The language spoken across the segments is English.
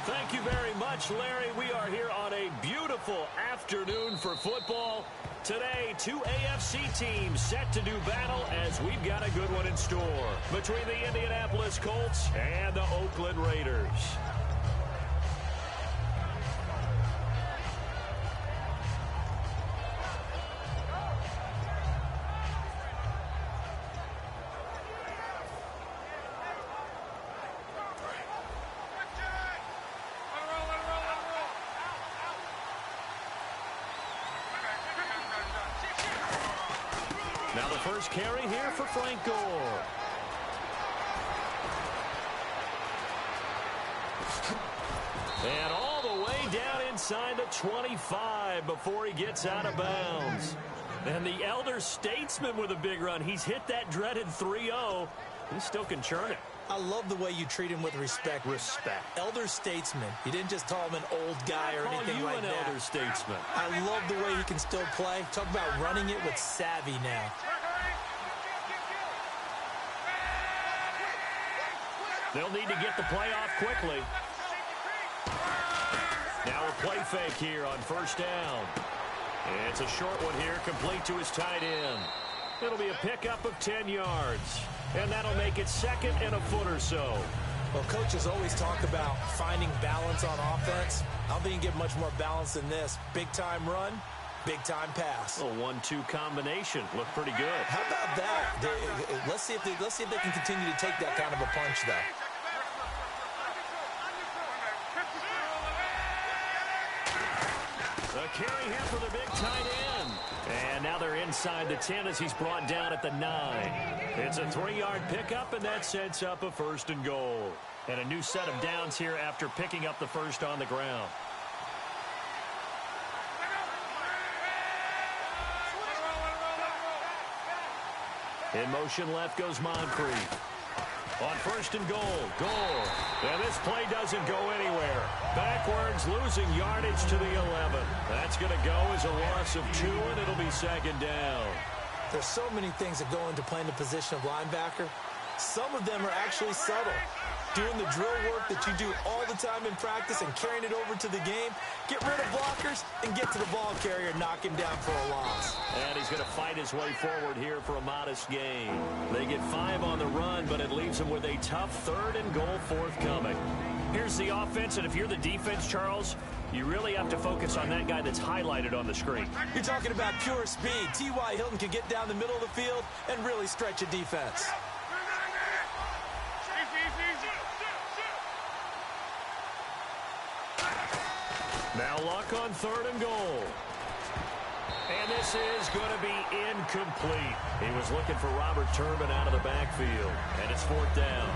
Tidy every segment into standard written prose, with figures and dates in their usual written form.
Thank you very much, Larry. We are here on a beautiful afternoon for football. Today, two AFC teams set to do battle as we've got a good one in store between the Indianapolis Colts and the Oakland Raiders. Now the first carry here for Frank Gore. And all the way down inside the 25 before he gets out of bounds. And the elder statesman with a big run. He's hit that dreaded 3-0. He still can churn it. I love the way you treat him with respect. Elder statesman. You didn't just call him an old guy or anything like that. Elder statesman. I love the way he can still play. Talk about running it with savvy now. They'll need to get the play off quickly. Now a play fake here on first down. It's a short one here, complete to his tight end. It'll be a pickup of 10 yards. And that'll make it second and a foot or so. Well, coaches always talk about finding balance on offense. I don't think you get much more balance than this. Big-time run, big-time pass. A 1-2 combination. Looked pretty good. How about that? Let's see if they can continue to take that kind of a punch, though. A carry here for the big tight end. And now they're inside the 10 as he's brought down at the 9. It's a 3-yard pickup, and that sets up a first and goal. And a new set of downs here after picking up the first on the ground. In motion left goes Moncrief. On first and goal, Gore. And this play doesn't go anywhere. Backwards, losing yardage to the 11. That's going to go as a loss of 2, and it'll be second down. There's so many things that go into playing the position of linebacker. Some of them are actually subtle. Doing the drill work that you do all the time in practice and carrying it over to the game. Get rid of blockers and get to the ball carrier and knock him down for a loss. And he's going to fight his way forward here for a modest gain. They get 5 on the run, but it leaves them with a tough third and goal forthcoming. Here's the offense, and if you're the defense, Charles, you really have to focus on that guy that's highlighted on the screen. You're talking about pure speed. T.Y. Hilton can get down the middle of the field and really stretch a defense. Now Luck on third and goal. And this is going to be incomplete. He was looking for Robert Turbin out of the backfield. And it's fourth down.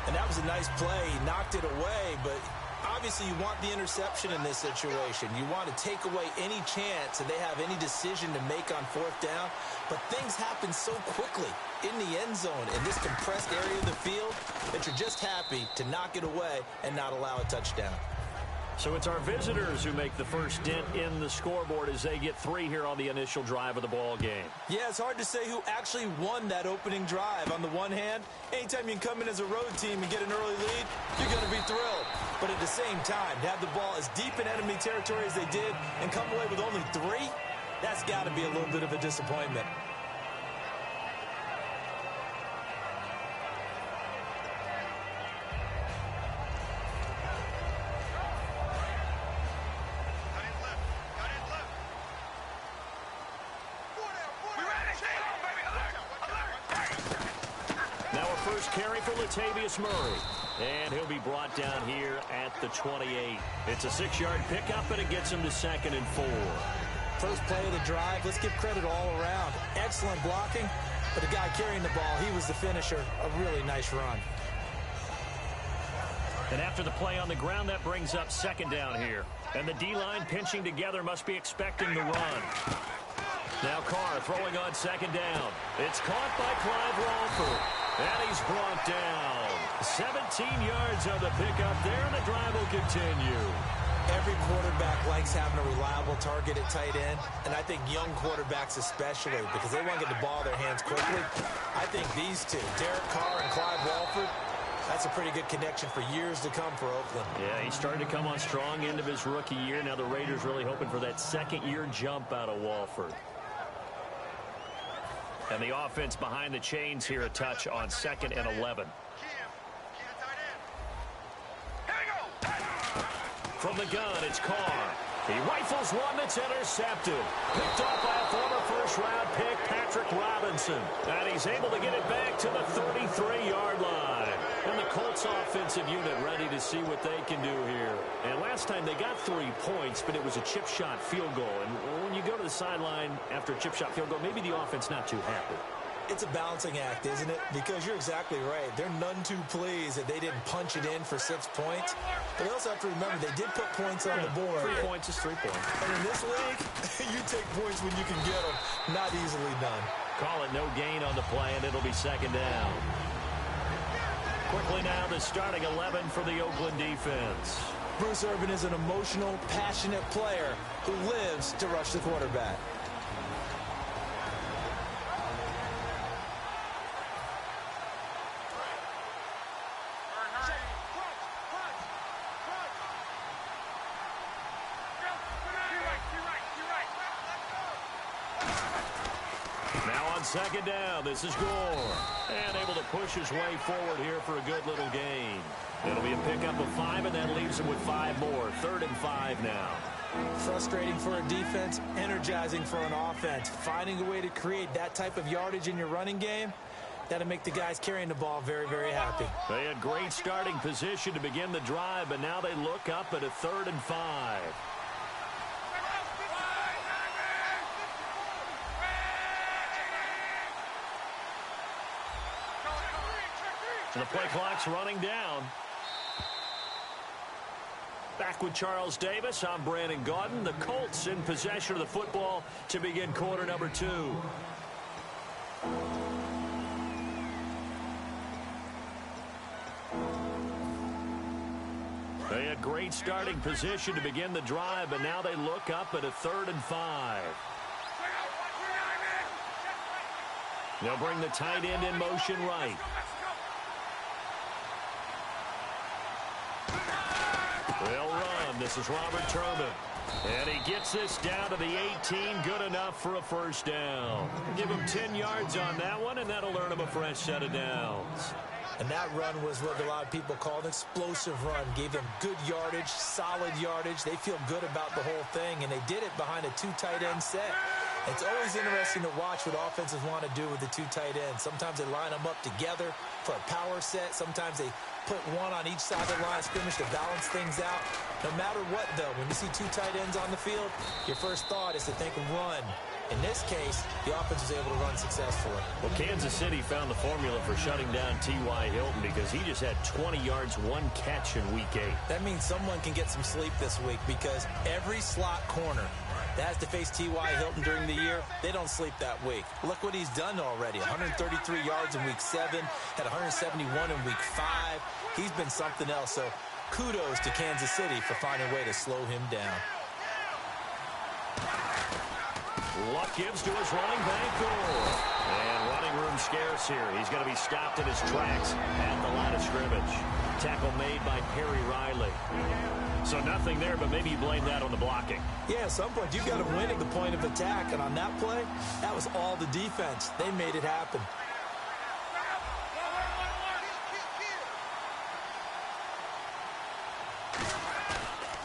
And that was a nice play. He knocked it away, but obviously you want the interception in this situation. You want to take away any chance that they have any decision to make on fourth down. But things happen so quickly in the end zone in this compressed area of the field that you're just happy to knock it away and not allow a touchdown. So it's our visitors who make the first dent in the scoreboard as they get 3 here on the initial drive of the ball game. Yeah, it's hard to say who actually won that opening drive. On the one hand, anytime you can come in as a road team and get an early lead, you're going to be thrilled. But at the same time, to have the ball as deep in enemy territory as they did and come away with only 3, that's got to be a little bit of a disappointment. Carry for Latavius Murray. And he'll be brought down here at the 28. It's a 6-yard pickup, and it gets him to second and 4. First play of the drive, let's give credit all around. Excellent blocking, but the guy carrying the ball, he was the finisher. A really nice run. And after the play on the ground, that brings up second down here. And the D-line pinching together must be expecting the run. Now Carr throwing on second down. It's caught by Clive Walford. And he's brought down. 17 yards on the pickup there, and the drive will continue. Every quarterback likes having a reliable target at tight end, and I think young quarterbacks especially, because they want to get the ball in their hands quickly. I think these two, Derek Carr and Clive Walford, That's a pretty good connection for years to come for Oakland. Yeah, he started to come on strong end of his rookie year. Now the Raiders really hoping for that second-year jump out of Walford. And the offense behind the chains here a touch on 2nd and 11. From the gun, it's Carr. He rifles one that's intercepted. Picked off by a former first-round pick, Patrick Robinson. And he's able to get it back to the 33-yard line. And the Colts offensive unit ready to see what they can do here. And last time they got 3 points, but it was a chip shot field goal. And when you go to the sideline after a chip shot field goal, maybe the offense not too happy. It's a balancing act, isn't it? Because you're exactly right. They're none too pleased that they didn't punch it in for 6 points. But they also have to remember they did put points on the board. 3 points is 3 points. And in this league, you take points when you can get them. Not easily done. Call it no gain on the play, and it'll be 2nd down. Quickly now, the starting 11 for the Oakland defense. Bruce Irvin is an emotional, passionate player who lives to rush the quarterback. Now on 2nd down, this is Gore. And able to push his way forward here for a good little gain. It'll be a pickup of 5, and that leaves him with 5 more. 3rd and 5 now. Frustrating for a defense, energizing for an offense. Finding a way to create that type of yardage in your running game, that'll make the guys carrying the ball very, very happy. They had great starting position to begin the drive, but now they look up at a 3rd and 5. And the play clock's running down. Back with Charles Davis, I'm Brandon Gaudin. The Colts in possession of the football to begin quarter number 2. They had great starting position to begin the drive, but now they look up at a 3rd and 5. They'll bring the tight end in motion right. They'll run. This is Robert Turbin. And he gets this down to the 18. Good enough for a 1st down. Give him 10 yards on that one, and that'll earn him a fresh set of downs. And that run was what a lot of people called an explosive run. Gave them good yardage, solid yardage. They feel good about the whole thing, and they did it behind a 2 tight end set. It's always interesting to watch what offenses want to do with the 2 tight ends. Sometimes they line them up together for a power set. Sometimes they put one on each side of the line of scrimmage to balance things out. No matter what, though, when you see 2 tight ends on the field, your first thought is to think run. In this case, the offense was able to run successfully. Well, Kansas City found the formula for shutting down T.Y. Hilton because he just had 20 yards, 1 catch in Week 8. That means someone can get some sleep this week because every slot corner that has to face T.Y. Hilton during the year, they don't sleep that week. Look what he's done already. 133 yards in Week 7, had 171 in Week 5. He's been something else, so kudos to Kansas City for finding a way to slow him down. Luck gives to his running back, Gore. And running room scarce here. He's going to be stopped in his tracks at the line of scrimmage. Tackle made by Perry Riley. So nothing there, but maybe you blame that on the blocking. Yeah, at some point, you've got to win at the point of attack. And on that play, that was all the defense. They made it happen.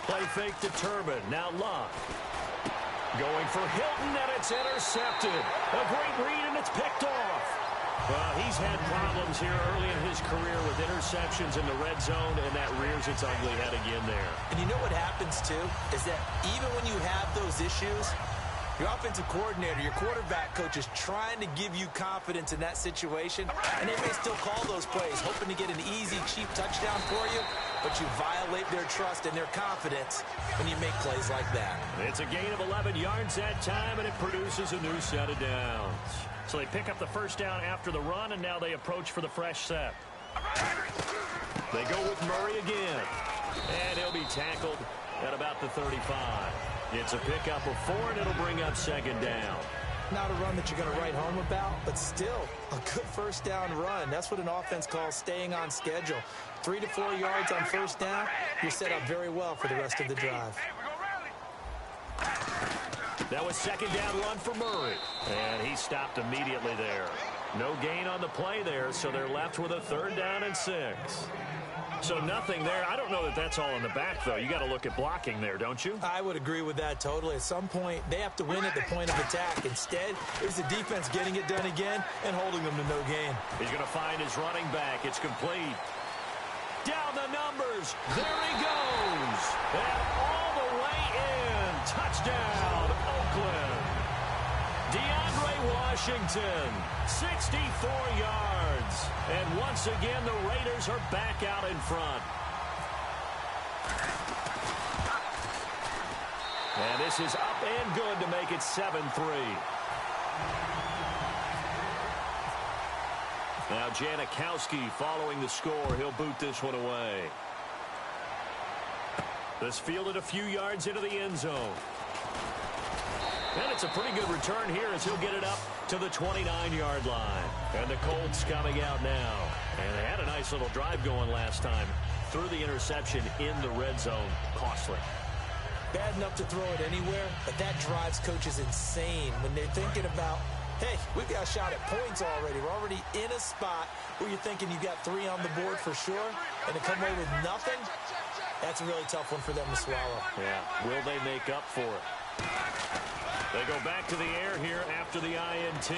Play fake to Turbin. Now Luck. Going for Hilton, and it's intercepted. A great read, and it's picked off. Well, he's had problems here early in his career with interceptions in the red zone, and that rears its ugly head again there. And you know what happens, too, is that even when you have those issues, your offensive coordinator, your quarterback coach is trying to give you confidence in that situation, and they may still call those plays, hoping to get an easy, cheap touchdown for you, but you violate their trust and their confidence when you make plays like that. It's a gain of 11 yards that time, and it produces a new set of downs. So they pick up the 1st down after the run, and now they approach for the fresh set. They go with Murray again, and he'll be tackled at about the 35. It's a pickup of 4, and it'll bring up 2nd down. Not a run that you're going to write home about, but still a good first down run. That's what an offense calls staying on schedule. 3 to 4 yards on first down, you're set up very well for the rest of the drive. That was second down run for Murray. And he stopped immediately there. No gain on the play there, so they're left with a 3rd down and 6. So nothing there. I don't know that that's all in the back, though. You got to look at blocking there, don't you? I would agree with that totally. At some point, they have to win at the point of attack. Instead, it's the defense getting it done again and holding them to no gain. He's going to find his running back. It's complete. Down the numbers. There he goes. And all the way in. Touchdown, Oakland. DeAndre Washington, 64 yards. And once again, the Raiders are back out in front. And this is up and good to make it 7-3. Now Janikowski following the score. He'll boot this one away. This fielded a few yards into the end zone. And it's a pretty good return here as he'll get it up to the 29-yard line. And the Colts coming out now. And they had a nice little drive going last time. Threw the interception in the red zone. Costly. Bad enough to throw it anywhere, but that drives coaches insane when they're thinking about, hey, we've got a shot at points already. We're already in a spot where you're thinking you've got 3 on the board for sure, and to come away with nothing, that's a really tough one for them to swallow. Yeah, will they make up for it? They go back to the air here after the INT.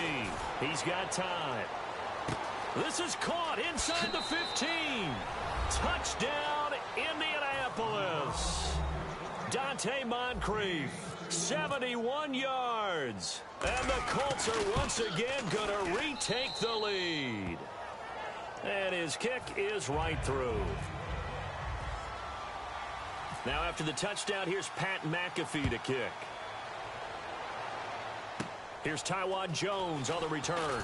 He's got time. This is caught inside the 15. Touchdown, Indianapolis. Dante Moncrief, 71 yards. And the Colts are once again going to retake the lead. And his kick is right through. Now after the touchdown, here's Pat McAfee to kick. Here's Taiwan Jones on the return.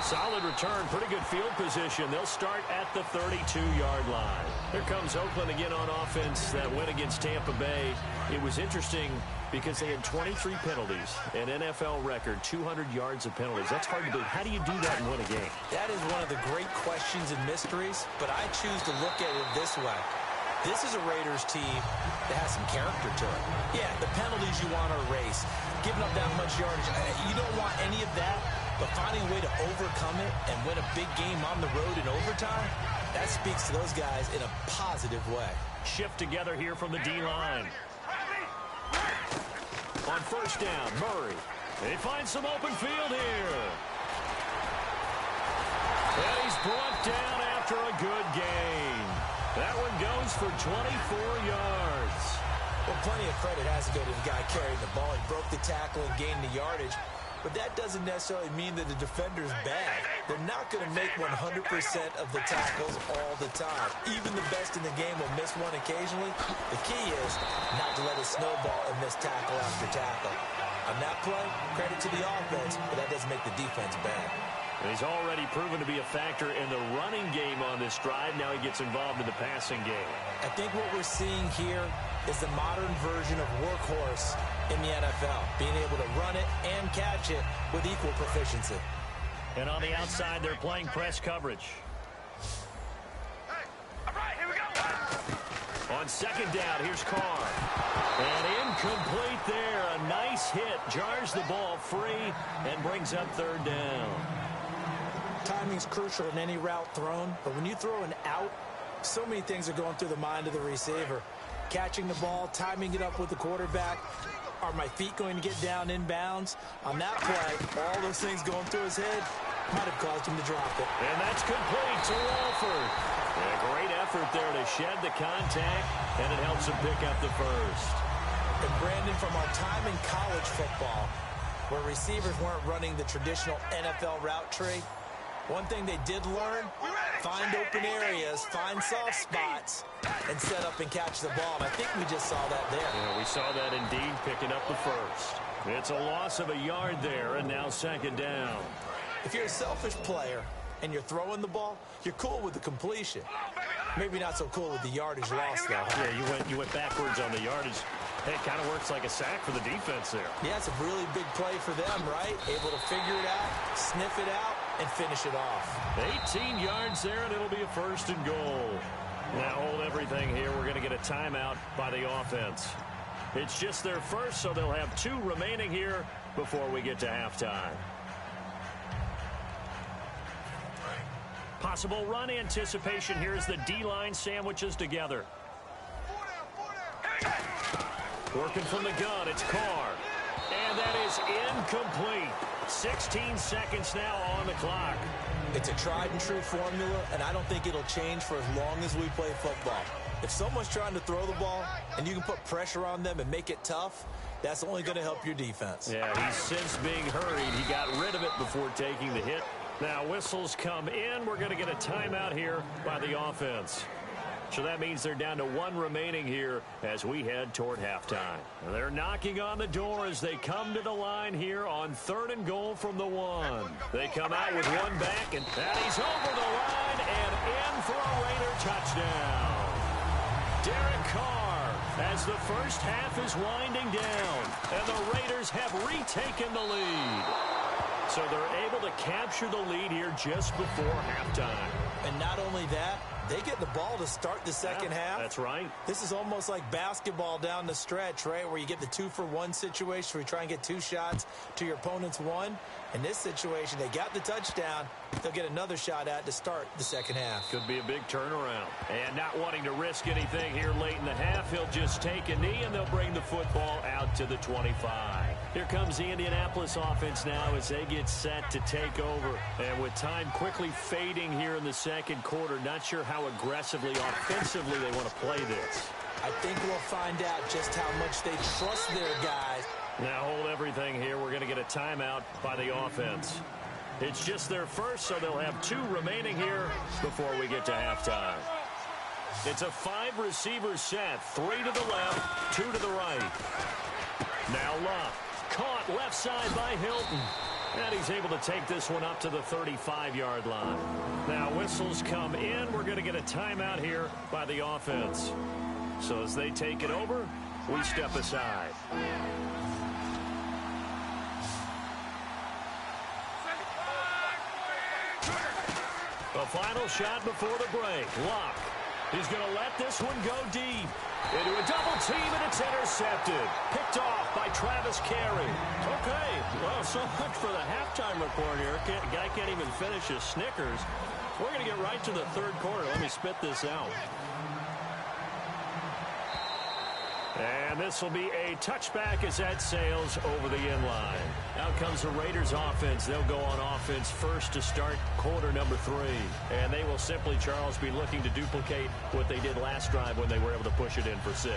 Solid return, pretty good field position. They'll start at the 32-yard line. Here comes Oakland again on offense. That win against Tampa Bay. It was interesting because they had 23 penalties, an NFL record, 200 yards of penalties. That's hard to believe. How do you do that and win a game? That is one of the great questions and mysteries, but I choose to look at it this way. This is a Raiders team that has some character to it. Yeah, the penalties you want to erase. Giving up that much yardage, you don't want any of that, but finding a way to overcome it and win a big game on the road in overtime, that speaks to those guys in a positive way. Shift together here from the D-line. On first down, Murray. They find some open field here. And he's brought down after a good gain. That one goes for 24 yards. Well, plenty of credit has to go to the guy carrying the ball. He broke the tackle and gained the yardage. But that doesn't necessarily mean that the defender's bad. They're not going to make 100% of the tackles all the time. Even the best in the game will miss one occasionally. The key is not to let it snowball and miss tackle after tackle. On that play, credit to the offense, but that doesn't make the defense bad. And he's already proven to be a factor in the running game on this drive. Now he gets involved in the passing game. I think what we're seeing here is the modern version of workhorse in the NFL, being able to run it and catch it with equal proficiency. And on the outside, they're playing press coverage. Hey, all right, here we go. On second down, here's Carr. And incomplete there. A nice hit. Jars the ball free and brings up 3rd down. Timing's crucial in any route thrown, but when you throw an out, so many things are going through the mind of the receiver. Catching the ball, timing it up with the quarterback. Are my feet going to get down inbounds? On that play, all those things going through his head might have caused him to drop it. And that's complete to Walford. And a great effort there to shed the contact, and it helps him pick up the first. And Brandon, from our time in college football, where receivers weren't running the traditional NFL route tree, one thing they did learn, find open areas, find soft spots, and set up and catch the ball. And I think we just saw that there. Yeah, we saw that indeed, picking up the first. It's a loss of a yard there, and now second down. If you're a selfish player and you're throwing the ball, you're cool with the completion. Maybe not so cool with the yardage loss, though. Yeah, you went backwards on the yardage. It kind of works like a sack for the defense there. Yeah, it's a really big play for them, right? Able to figure it out, sniff it out, and finish it off. 18 yards there, and it'll be a 1st and goal. Now hold everything here. We're going to get a timeout by the offense. It's just their first, so they'll have 2 remaining here before we get to halftime. Possible run anticipation here as the D-line sandwiches together. Working from the gun, it's Carr. And that is incomplete. 16 seconds now on the clock. It's a tried-and-true formula, and I don't think it'll change for as long as we play football. If someone's trying to throw the ball and you can put pressure on them and make it tough, that's only going to help your defense. Yeah, he's since being hurried. He got rid of it before taking the hit. Now whistles come in. We're going to get a timeout here by the offense. So that means they're down to 1 remaining here as we head toward halftime. They're knocking on the door as they come to the line here on 3rd and goal from the 1. They come out with 1 back, and he's over the line and in for a Raider touchdown. Derek Carr as the first half is winding down, and the Raiders have retaken the lead. So they're able to capture the lead here just before halftime. And not only that, they get the ball to start the second half. That's right. This is almost like basketball down the stretch, right, where you get the 2-for-1 situation where you try and get 2 shots to your opponent's 1. In this situation, they got the touchdown. They'll get another shot at to start the second half. Could be a big turnaround. And not wanting to risk anything here late in the half, he'll just take a knee, and they'll bring the football out to the 25. Here comes the Indianapolis offense now as they get set to take over. And with time quickly fading here in the second quarter, not sure how aggressively, offensively they want to play this. I think we'll find out just how much they trust their guys. Now hold everything here. We're going to get a timeout by the offense. It's just their first, so they'll have 2 remaining here before we get to halftime. It's a 5-receiver set. 3 to the left, 2 to the right. Now Luck. Caught left side by Hilton. And he's able to take this one up to the 35-yard line. Now whistles come in. We're going to get a timeout here by the offense. So as they take it over, we step aside. A final shot before the break. Luck. He's going to let this one go deep. Into a double team, and it's intercepted. Picked off by Travis Carey. Okay, well, so much for the halftime report here. Guy can't even finish his Snickers. We're going to get right to the 3rd quarter. Let me spit this out. And this will be a touchback as that sails over the end line. Out comes the Raiders offense. They'll go on offense first to start quarter number 3. And they will simply, Charles, be looking to duplicate what they did last drive when they were able to push it in for 6.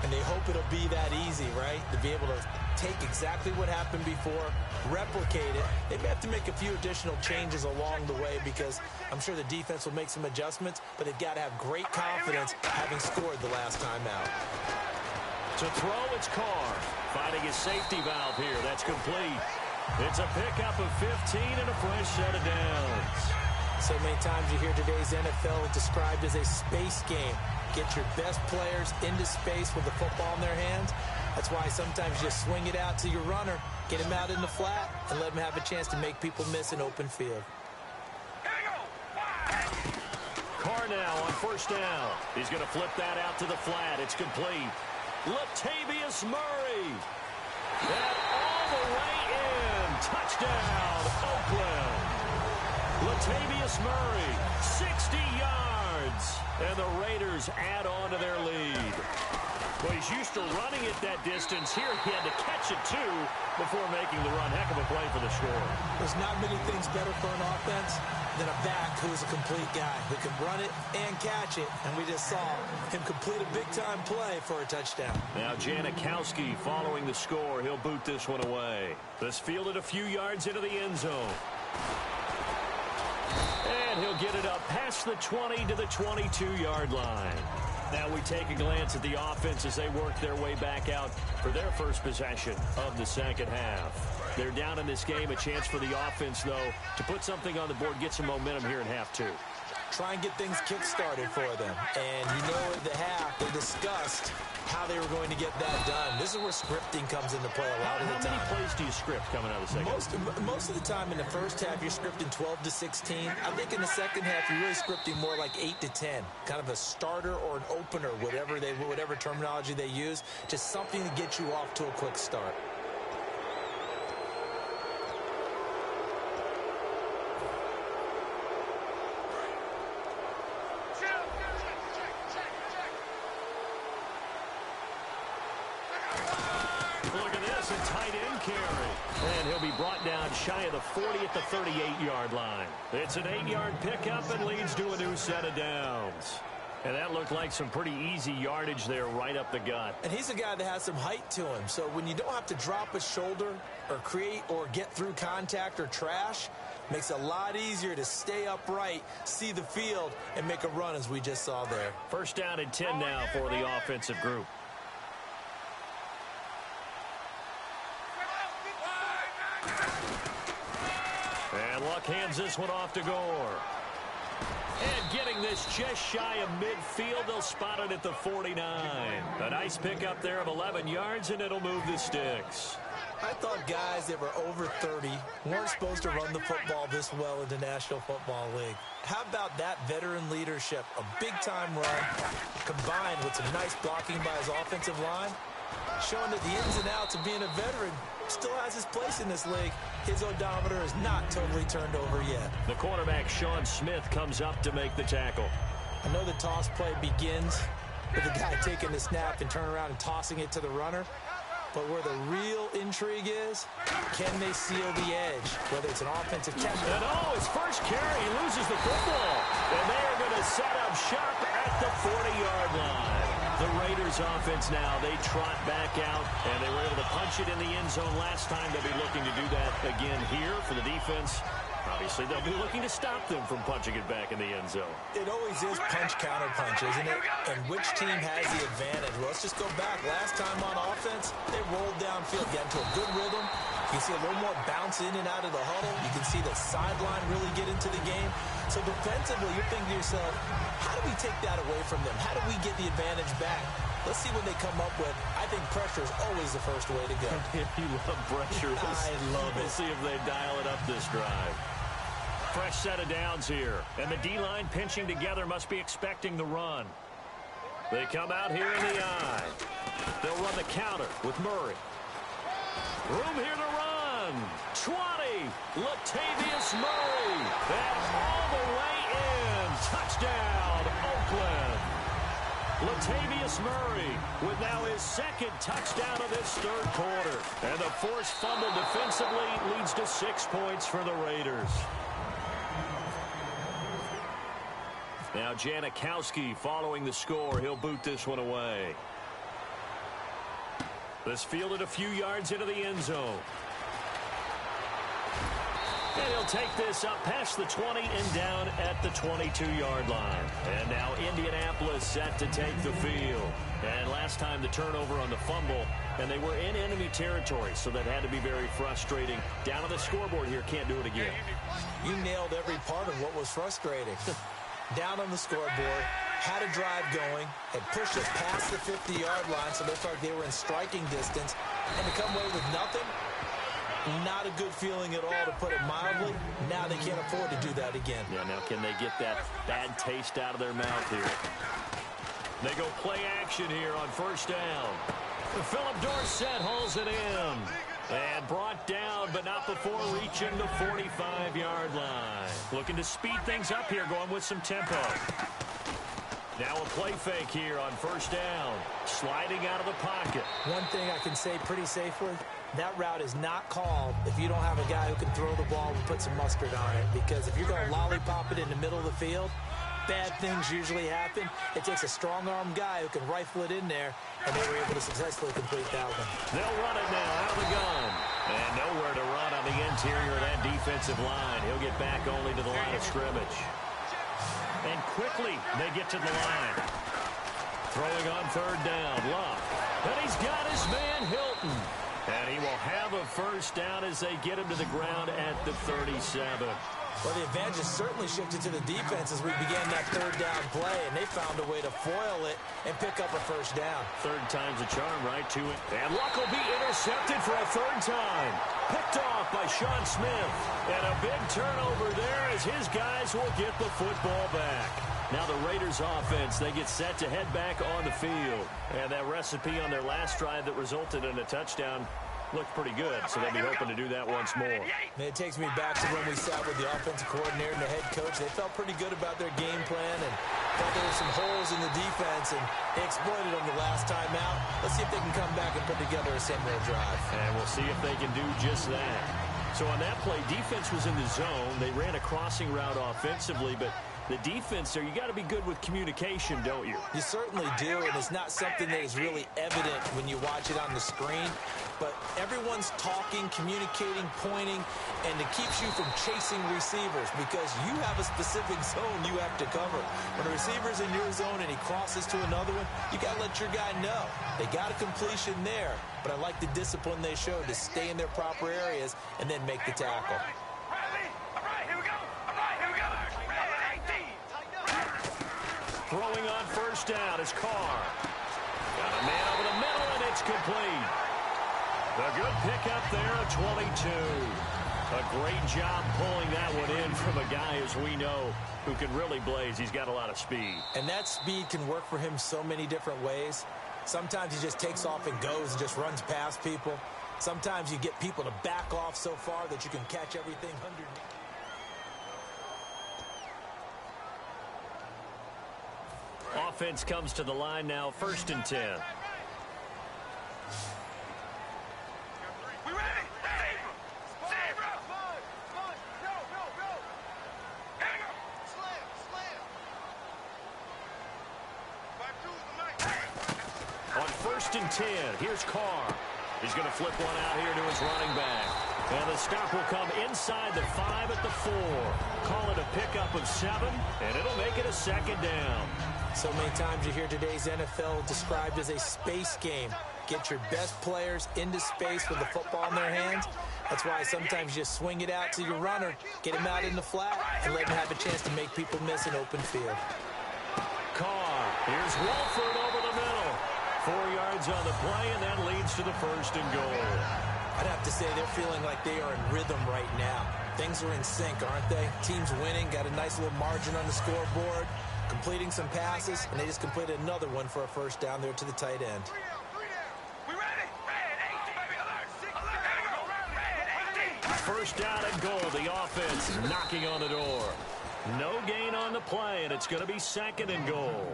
And they hope it'll be that easy, right? To be able to take exactly what happened before, replicate it. They may have to make a few additional changes along the way because I'm sure the defense will make some adjustments, but they've got to have great confidence having scored the last time out. To throw, it's Carr. Finding his safety valve here. That's complete. It's a pickup of 15 and a fresh set of downs. So many times you hear today's NFL described as a space game. Get your best players into space with the football in their hands. That's why sometimes you just swing it out to your runner, get him out in the flat, and let him have a chance to make people miss an open field. Carr now on 1st down. He's going to flip that out to the flat. It's complete. Latavius Murray. That all the way in. Touchdown, Oakland. Latavius Murray, 60 yards. And the Raiders add on to their lead. Well, he's used to running it that distance. Here he had to catch it, too, before making the run. Heck of a play for the score. There's not many things better for an offense than a back who is a complete guy who can run it and catch it. And we just saw him complete a big-time play for a touchdown. Now Janikowski following the score. He'll boot this one away. This fielded a few yards into the end zone. And he'll get it up past the 20 to the 22-yard line. Now we take a glance at the offense as they work their way back out for their first possession of the second half. They're down in this game. A chance for the offense, though, to put something on the board, get some momentum here in half 2. try and get things kick-started for them. And you know at the half, they discussed how they were going to get that done. This is where scripting comes into play a lot of the time. How many plays do you script coming out of the second? Most of the time in the first half, you're scripting 12 to 16. I think in the second half, you're really scripting more like 8 to 10. Kind of a starter or an opener, whatever terminology they use. Just something to get you off to a quick start. A tight end carry. And he'll be brought down shy of the 40 at the 38-yard line. It's an 8-yard pickup and leads to a new set of downs. And that looked like some pretty easy yardage there right up the gut. And he's a guy that has some height to him. So when you don't have to drop a shoulder or create or get through contact or trash, makes it a lot easier to stay upright, see the field, and make a run as we just saw there. First down and 10 now for the offensive group. And Luck hands this one off to Gore. And getting this just shy of midfield, they'll spot it at the 49. A nice pickup there of 11 yards, and it'll move the sticks. I thought guys that were over 30 weren't supposed to run the football this well in the National Football League. How about that veteran leadership? A big-time run combined with some nice blocking by his offensive line, showing that the ins and outs of being a veteran still has his place in this league. His odometer is not totally turned over yet. The quarterback, Sean Smith, comes up to make the tackle. I know the toss play begins with the guy taking the snap and turning around and tossing it to the runner. But where the real intrigue is, can they seal the edge? Whether it's an offensive catch. And his first carry, he loses the football. And they are going to set up shop at the 40-yard line. The Raiders offense now, they trot back out, and they were able to punch it in the end zone last time. They'll be looking to do that again here for the defense. Obviously, they'll be looking to stop them from punching it back in the end zone. It always is punch-counter-punch, isn't it? And which team has the advantage? Well, let's just go back. Last time on offense, they rolled downfield, got into a good rhythm. You can see a little more bounce in and out of the huddle. You can see the sideline really get into the game. So defensively, you're thinking to yourself, how do we take that away from them? How do we get the advantage back? Let's see what they come up with. I think pressure is always the first way to go. You love pressure. I love it. We'll see if they dial it up this drive. Fresh set of downs here. And the D-line pinching together must be expecting the run. They come out here in the eye. They'll run the counter with Murray. Room here to run. 20. Latavius Murray. And all the way in. Touchdown, Oakland. Latavius Murray with now his second touchdown of this third quarter. And the forced fumble defensively leads to 6 points for the Raiders. Now Janikowski following the score. He'll boot this one away. This fielded a few yards into the end zone. And he'll take this up past the 20 and down at the 22-yard line. And now Indianapolis set to take the field. And last time the turnover on the fumble, and they were in enemy territory, so that had to be very frustrating. Down on the scoreboard here, can't do it again. You nailed every part of what was frustrating. Down on the scoreboard, had a drive going, had pushed it past the 50-yard line, so they felt like they were in striking distance, and to come away with nothing, not a good feeling at all, to put it mildly. Now they can't afford to do that again. Yeah, now can they get that bad taste out of their mouth here? They go play action here on first down. Philip Dorsett hauls it in. And brought down, but not before reaching the 45-yard line. Looking to speed things up here, going with some tempo. Now a play fake here on first down. Sliding out of the pocket. One thing I can say pretty safely, that route is not called if you don't have a guy who can throw the ball and put some mustard on it. Because if you're going to lollipop it in the middle of the field, bad things usually happen. It takes a strong-arm guy who can rifle it in there, and they were able to successfully complete that one. They'll run it now out of the gun. And nowhere to run on the interior of that defensive line. He'll get back only to the line of scrimmage. And quickly they get to the line. Throwing on third down, Luck. And he's got his man Hilton. And he will have a first down as they get him to the ground at the 37. Well, the advantage has certainly shifted to the defense as we began that third down play, and they found a way to foil it and pick up a first down. Third time's a charm, right, to it. And Luck will be intercepted for a third time. Picked off by Sean Smith. And a big turnover there as his guys will get the football back. Now the Raiders offense, they get set to head back on the field. And that recipe on their last drive that resulted in a touchdown looked pretty good, so they'll be hoping to do that once more. And it takes me back to when we sat with the offensive coordinator and the head coach. They felt pretty good about their game plan and thought there were some holes in the defense, and they exploited them the last time out. Let's see if they can come back and put together a similar drive. And we'll see if they can do just that. So on that play, defense was in the zone. They ran a crossing route offensively, but the defense there, you got to be good with communication, don't you? You certainly do, and it's not something that is really evident when you watch it on the screen. But everyone's talking, communicating, pointing, and it keeps you from chasing receivers because you have a specific zone you have to cover. When a receiver's in your zone and he crosses to another one, you got to let your guy know. They got a completion there, but I like the discipline they showed to stay in their proper areas and then make the tackle. Throwing on first down is Carr. Got a man over the middle, and it's complete. A good pickup there at 22. A great job pulling that one in from a guy, as we know, who can really blaze. He's got a lot of speed. And that speed can work for him so many different ways. Sometimes he just takes off and goes and just runs past people. Sometimes you get people to back off so far that you can catch everything underneath. Offense comes to the line now, 1st and 10. We ready? Zebra! Go! Slam! 5-2 On 1st and 10, here's Carr. He's going to flip one out here to his running back. And the stop will come inside the 5 at the 4. Call it a pickup of 7, and it'll make it a 2nd down. So many times you hear today's NFL described as a space game. Get your best players into space with the football in their hands. That's why sometimes you just swing it out to your runner, get him out in the flat, and let him have a chance to make people miss an open field. Carr, here's Wolford over the middle. 4 yards on the play, and that leads to the 1st and goal. I'd have to say they're feeling like they are in rhythm right now. Things are in sync, aren't they? Team's winning, got a nice little margin on the scoreboard, completing some passes, and they just completed another one for a first down there to the tight end. We ready? First down and goal. The offense is knocking on the door. No gain on the play, and it's going to be 2nd and goal.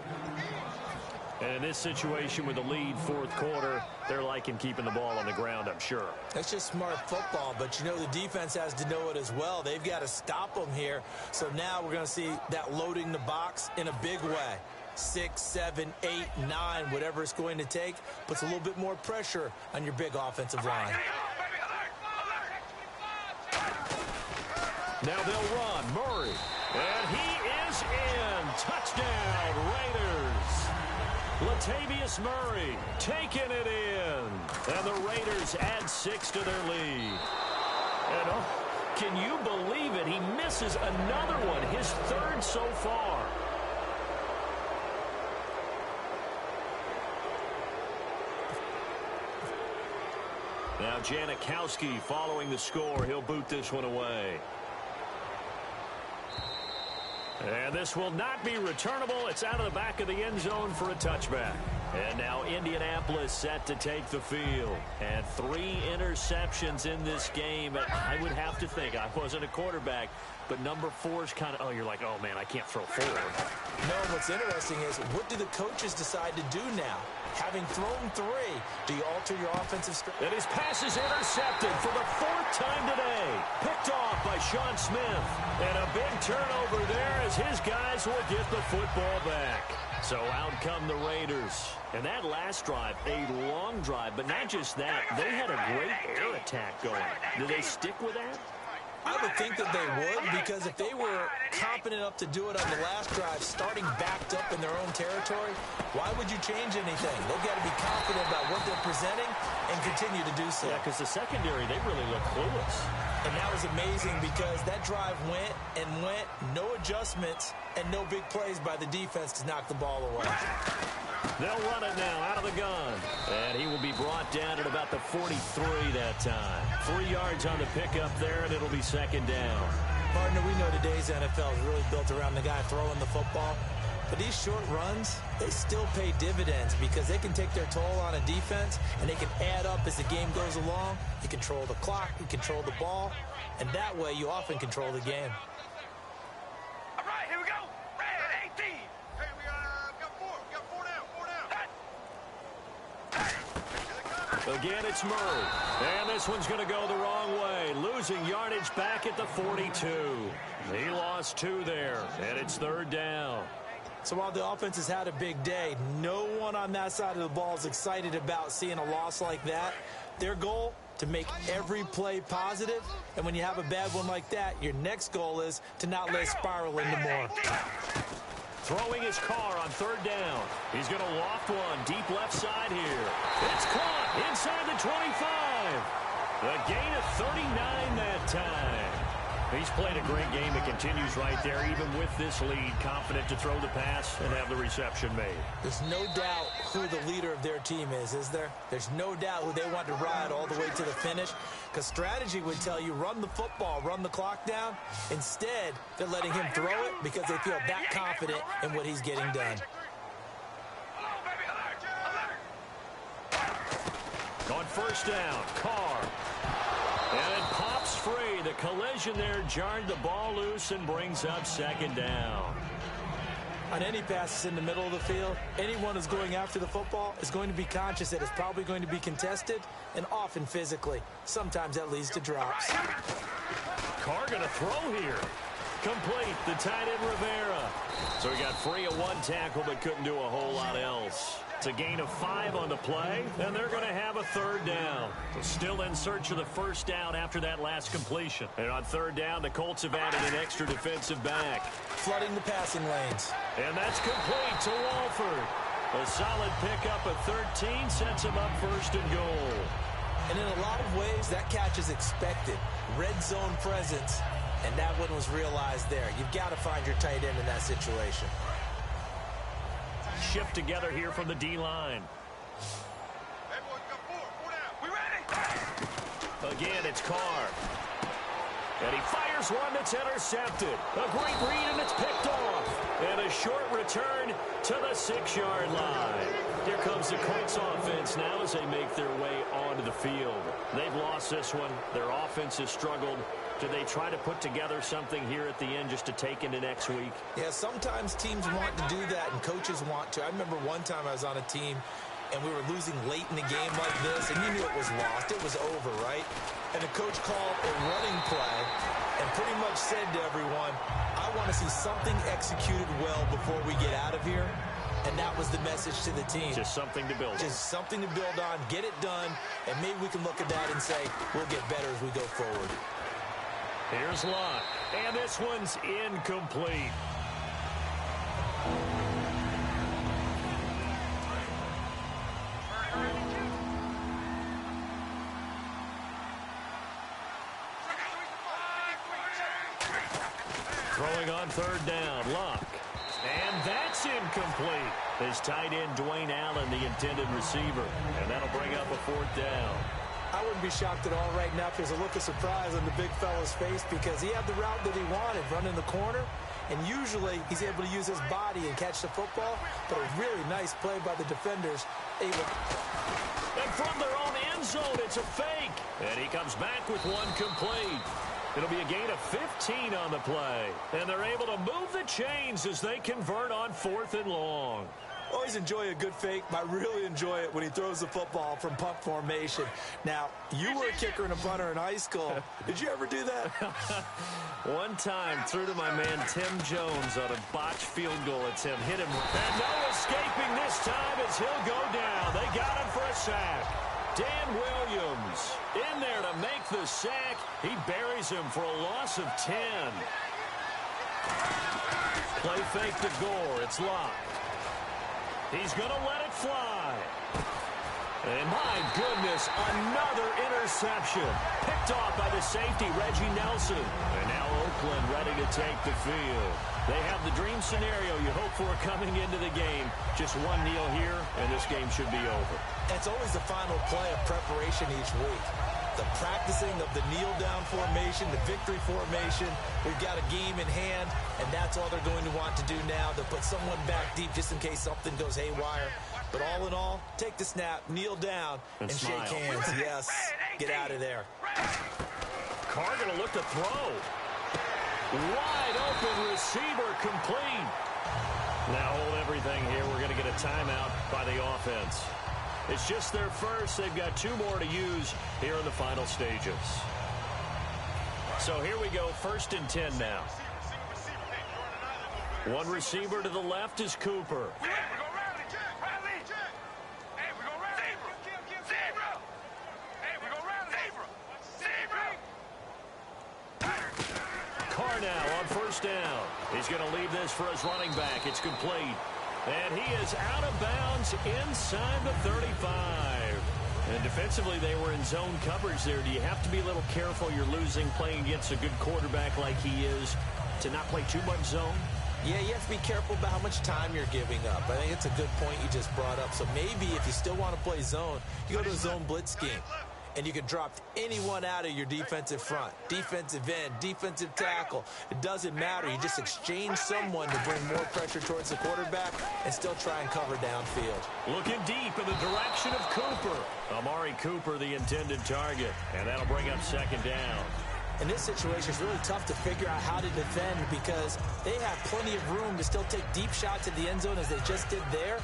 And in this situation with the lead 4th quarter, they're liking keeping the ball on the ground, I'm sure. That's just smart football, but you know the defense has to know it as well. They've got to stop them here. So now we're going to see that loading the box in a big way. 6, 7, 8, 9, whatever it's going to take, puts a little bit more pressure on your big offensive line. Now they'll run. Murray. And he is in. Touchdown, Raiders. Latavius Murray taking it in. And the Raiders add 6 to their lead. And can you believe it? He misses another one, his 3rd so far. Now Janikowski following the score. He'll boot this one away. And this will not be returnable. It's out of the back of the end zone for a touchback. And now Indianapolis set to take the field. And 3 interceptions in this game. I would have to think, I wasn't a quarterback, but number 4 is kind of, oh, you're like, oh, man, I can't throw 4. No, what's interesting is, what do the coaches decide to do now? Having thrown 3, do you alter your offensive strategy? And his pass is intercepted for the 4th time today. Picked off by Sean Smith. And a big turnover there as his guys will get the football back. So out come the Raiders. And that last drive, a long drive, but not just that. They had a great air attack going. Do they stick with that? I would think that they would, because if they were confident enough to do it on the last drive, starting backed up in their own territory, why would you change anything? They've got to be confident about what they're presenting and continue to do so. Yeah, because the secondary, they really look clueless. And that was amazing because that drive went and went, no adjustments, and no big plays by the defense to knock the ball away. They'll run it now out of the gun. And he will be brought down at about the 43 that time. 3 yards on the pickup there, and it'll be second down. Partner, we know today's NFL is really built around the guy throwing the football. But these short runs, they still pay dividends because they can take their toll on a defense, and they can add up as the game goes along. You control the clock, you control the ball, and that way you often control the game. All right, here we go. Red 18. Hey, we got four. We got four down. Again, it's Murray. And this one's going to go the wrong way. Losing yardage back at the 42. He lost 2 there, and it's third down. So while the offense has had a big day, no one on that side of the ball is excited about seeing a loss like that. Their goal, to make every play positive. And when you have a bad one like that, your next goal is to not let it spiral into more. Throwing his car on third down. He's going to loft one deep left side here. It's caught inside the 25. The gain of 39 that time. He's played a great game. It continues right there, even with this lead. Confident to throw the pass and have the reception made. There's no doubt who the leader of their team is there? There's no doubt who they want to ride all the way to the finish. Because strategy would tell you, run the football, run the clock down. Instead, they're letting him throw it because they feel that confident in what he's getting done. On first down, Carr. And it pops free. The collision there jarred the ball loose and brings up second down. On any passes in the middle of the field, anyone who's going after the football is going to be conscious that it's probably going to be contested, and often physically. Sometimes that leads to drops. Carr going to throw here. Complete, the tight end Rivera. So he got free of 1 tackle but couldn't do a whole lot else. It's a gain of 5 on the play, and they're going to have a third down. So still in search of the first down after that last completion. And on third down, the Colts have added an extra defensive back. Flooding the passing lanes. And that's complete to Walford. A solid pickup of 13 sets him up first and goal. And in a lot of ways, that catch is expected. Red zone presence, and that one was realized there. You've got to find your tight end in that situation. Shift together here from the D-line. Hey, boys, got four down. We ready? Again, it's Carr. And he fires one that's intercepted. A great read, and it's picked off. And a short return to the 6-yard line. Here comes the Colts offense now as they make their way onto the field. They've lost this one. Their offense has struggled. Do they try to put together something here at the end just to take into next week? Yeah, sometimes teams want to do that, and coaches want to. I remember one time I was on a team, and we were losing late in the game like this, and you knew it was lost. It was over, right? And the coach called a running play and pretty much said to everyone, I want to see something executed well before we get out of here. And that was the message to the team. Just something to build on. Just something to build on, get it done, and maybe we can look at that and say, we'll get better as we go forward. Here's Luck, and this one's incomplete. Throwing on third down, Luck. And that's incomplete. His tight end, Dwayne Allen, the intended receiver. And that'll bring up a fourth down. I wouldn't be shocked at all right now if there's a look of surprise on the big fella's face because he had the route that he wanted, running the corner, and usually he's able to use his body and catch the football, but a really nice play by the defenders. And from their own end zone, it's a fake. And he comes back with one complete. It'll be a gain of 15 on the play. And they're able to move the chains as they convert on 4th and long. Always enjoy a good fake, but I really enjoy it when he throws the football from punt formation. Now, you were a kicker and a punter in high school. Did you ever do that? One time, threw to my man Tim Jones on a botched field goal attempt. Hit him. And no escaping this time as he'll go down. They got him for a sack. Dan Williams in there to make the sack. He buries him for a loss of 10. Play fake to Gore. It's locked. He's going to let it fly. And my goodness, another interception. Picked off by the safety, Reggie Nelson. And now Oakland ready to take the field. They have the dream scenario you hope for coming into the game. Just one kneel here, and this game should be over. It's always the final play of preparation each week. The practicing of the kneel-down formation, the victory formation. We've got a game in hand, and that's all they're going to want to do now. They'll put someone back deep just in case something goes haywire. But all in all, take the snap, kneel down, and shake hands. Yes, get out of there. Carr going to look to throw. Wide open receiver complete. Now hold everything here. We're going to get a timeout by the offense. It's just their first. They've got 2 more to use here in the final stages. So here we go, 1st and 10 now. One receiver to the left is Cooper. Carr now on 1st down. He's going to leave this for his running back. It's complete. And he is out of bounds inside the 35. And defensively, they were in zone coverage there. Do you have to be a little careful? You're losing playing against a good quarterback like he is to not play too much zone? Yeah, you have to be careful about how much time you're giving up. I think it's a good point you just brought up. So maybe if you still want to play zone, you go to a zone blitz scheme. And you can drop anyone out of your defensive front, defensive end, defensive tackle. It doesn't matter. You just exchange someone to bring more pressure towards the quarterback and still try and cover downfield. Looking deep in the direction of Cooper. Amari Cooper, the intended target. And that'll bring up 2nd down. In this situation, it's really tough to figure out how to defend because they have plenty of room to still take deep shots at the end zone as they just did there.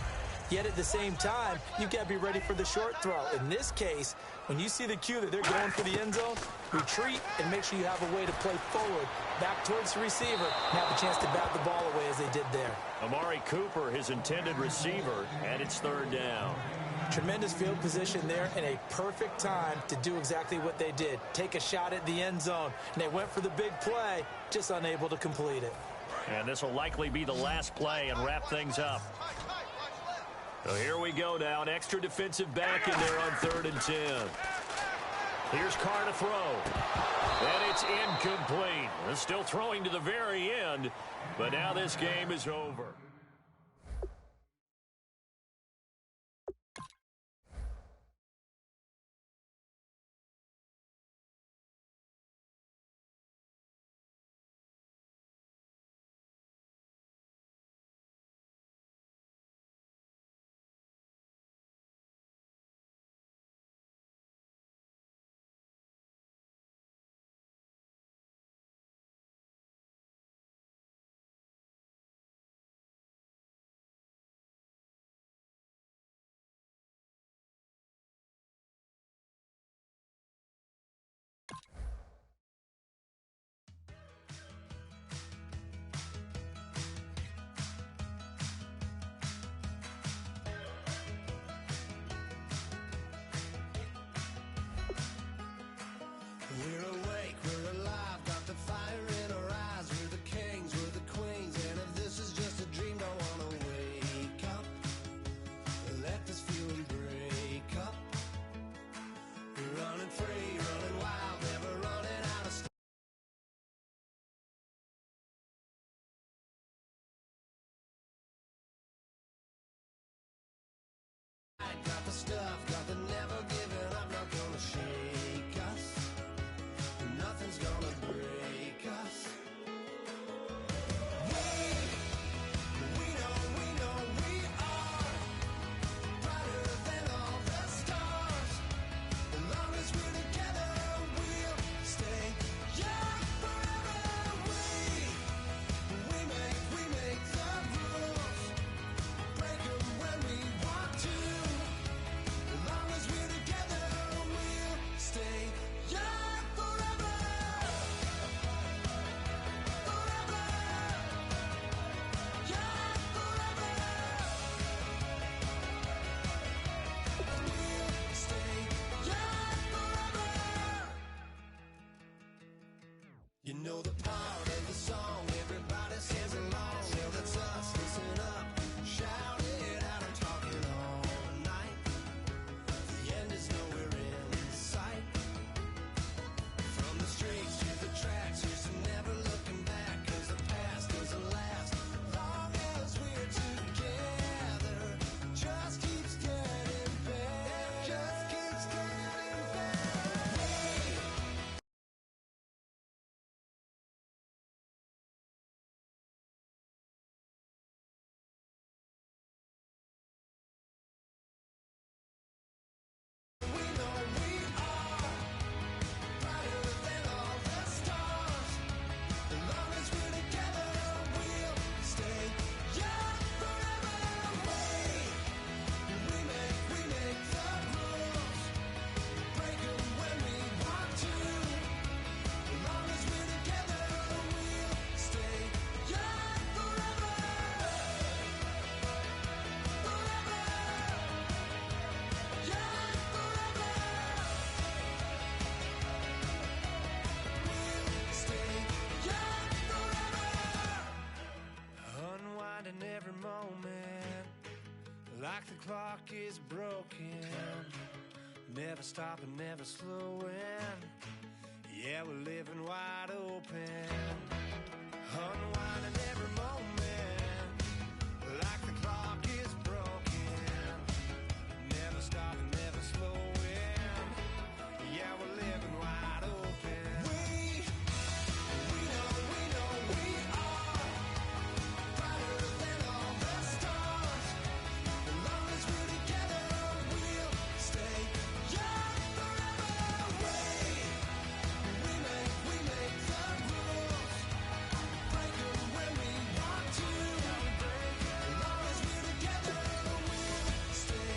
Yet at the same time, you've got to be ready for the short throw. In this case, when you see the cue that they're going for the end zone, retreat and make sure you have a way to play forward, back towards the receiver, and have a chance to bat the ball away as they did there. Amari Cooper, his intended receiver, and it's 3rd down. Tremendous field position there and a perfect time to do exactly what they did. Take a shot at the end zone. And they went for the big play, just unable to complete it. And this will likely be the last play and wrap things up. So here we go now, an extra defensive back in there on 3rd and 10. Here's Carr to throw. And it's incomplete. They're still throwing to the very end, but now this game is over. clock is broken, never stopping, never slowing. Yeah, we're living wide open, unwinding every moment, like the clock is broken, never stopping, never slowing. Yeah, we're living wide open. We know we are brighter than all the stars. As long as we're together, we'll stay young forever. We make the rules, break them when we want to. As long as we're together, we'll stay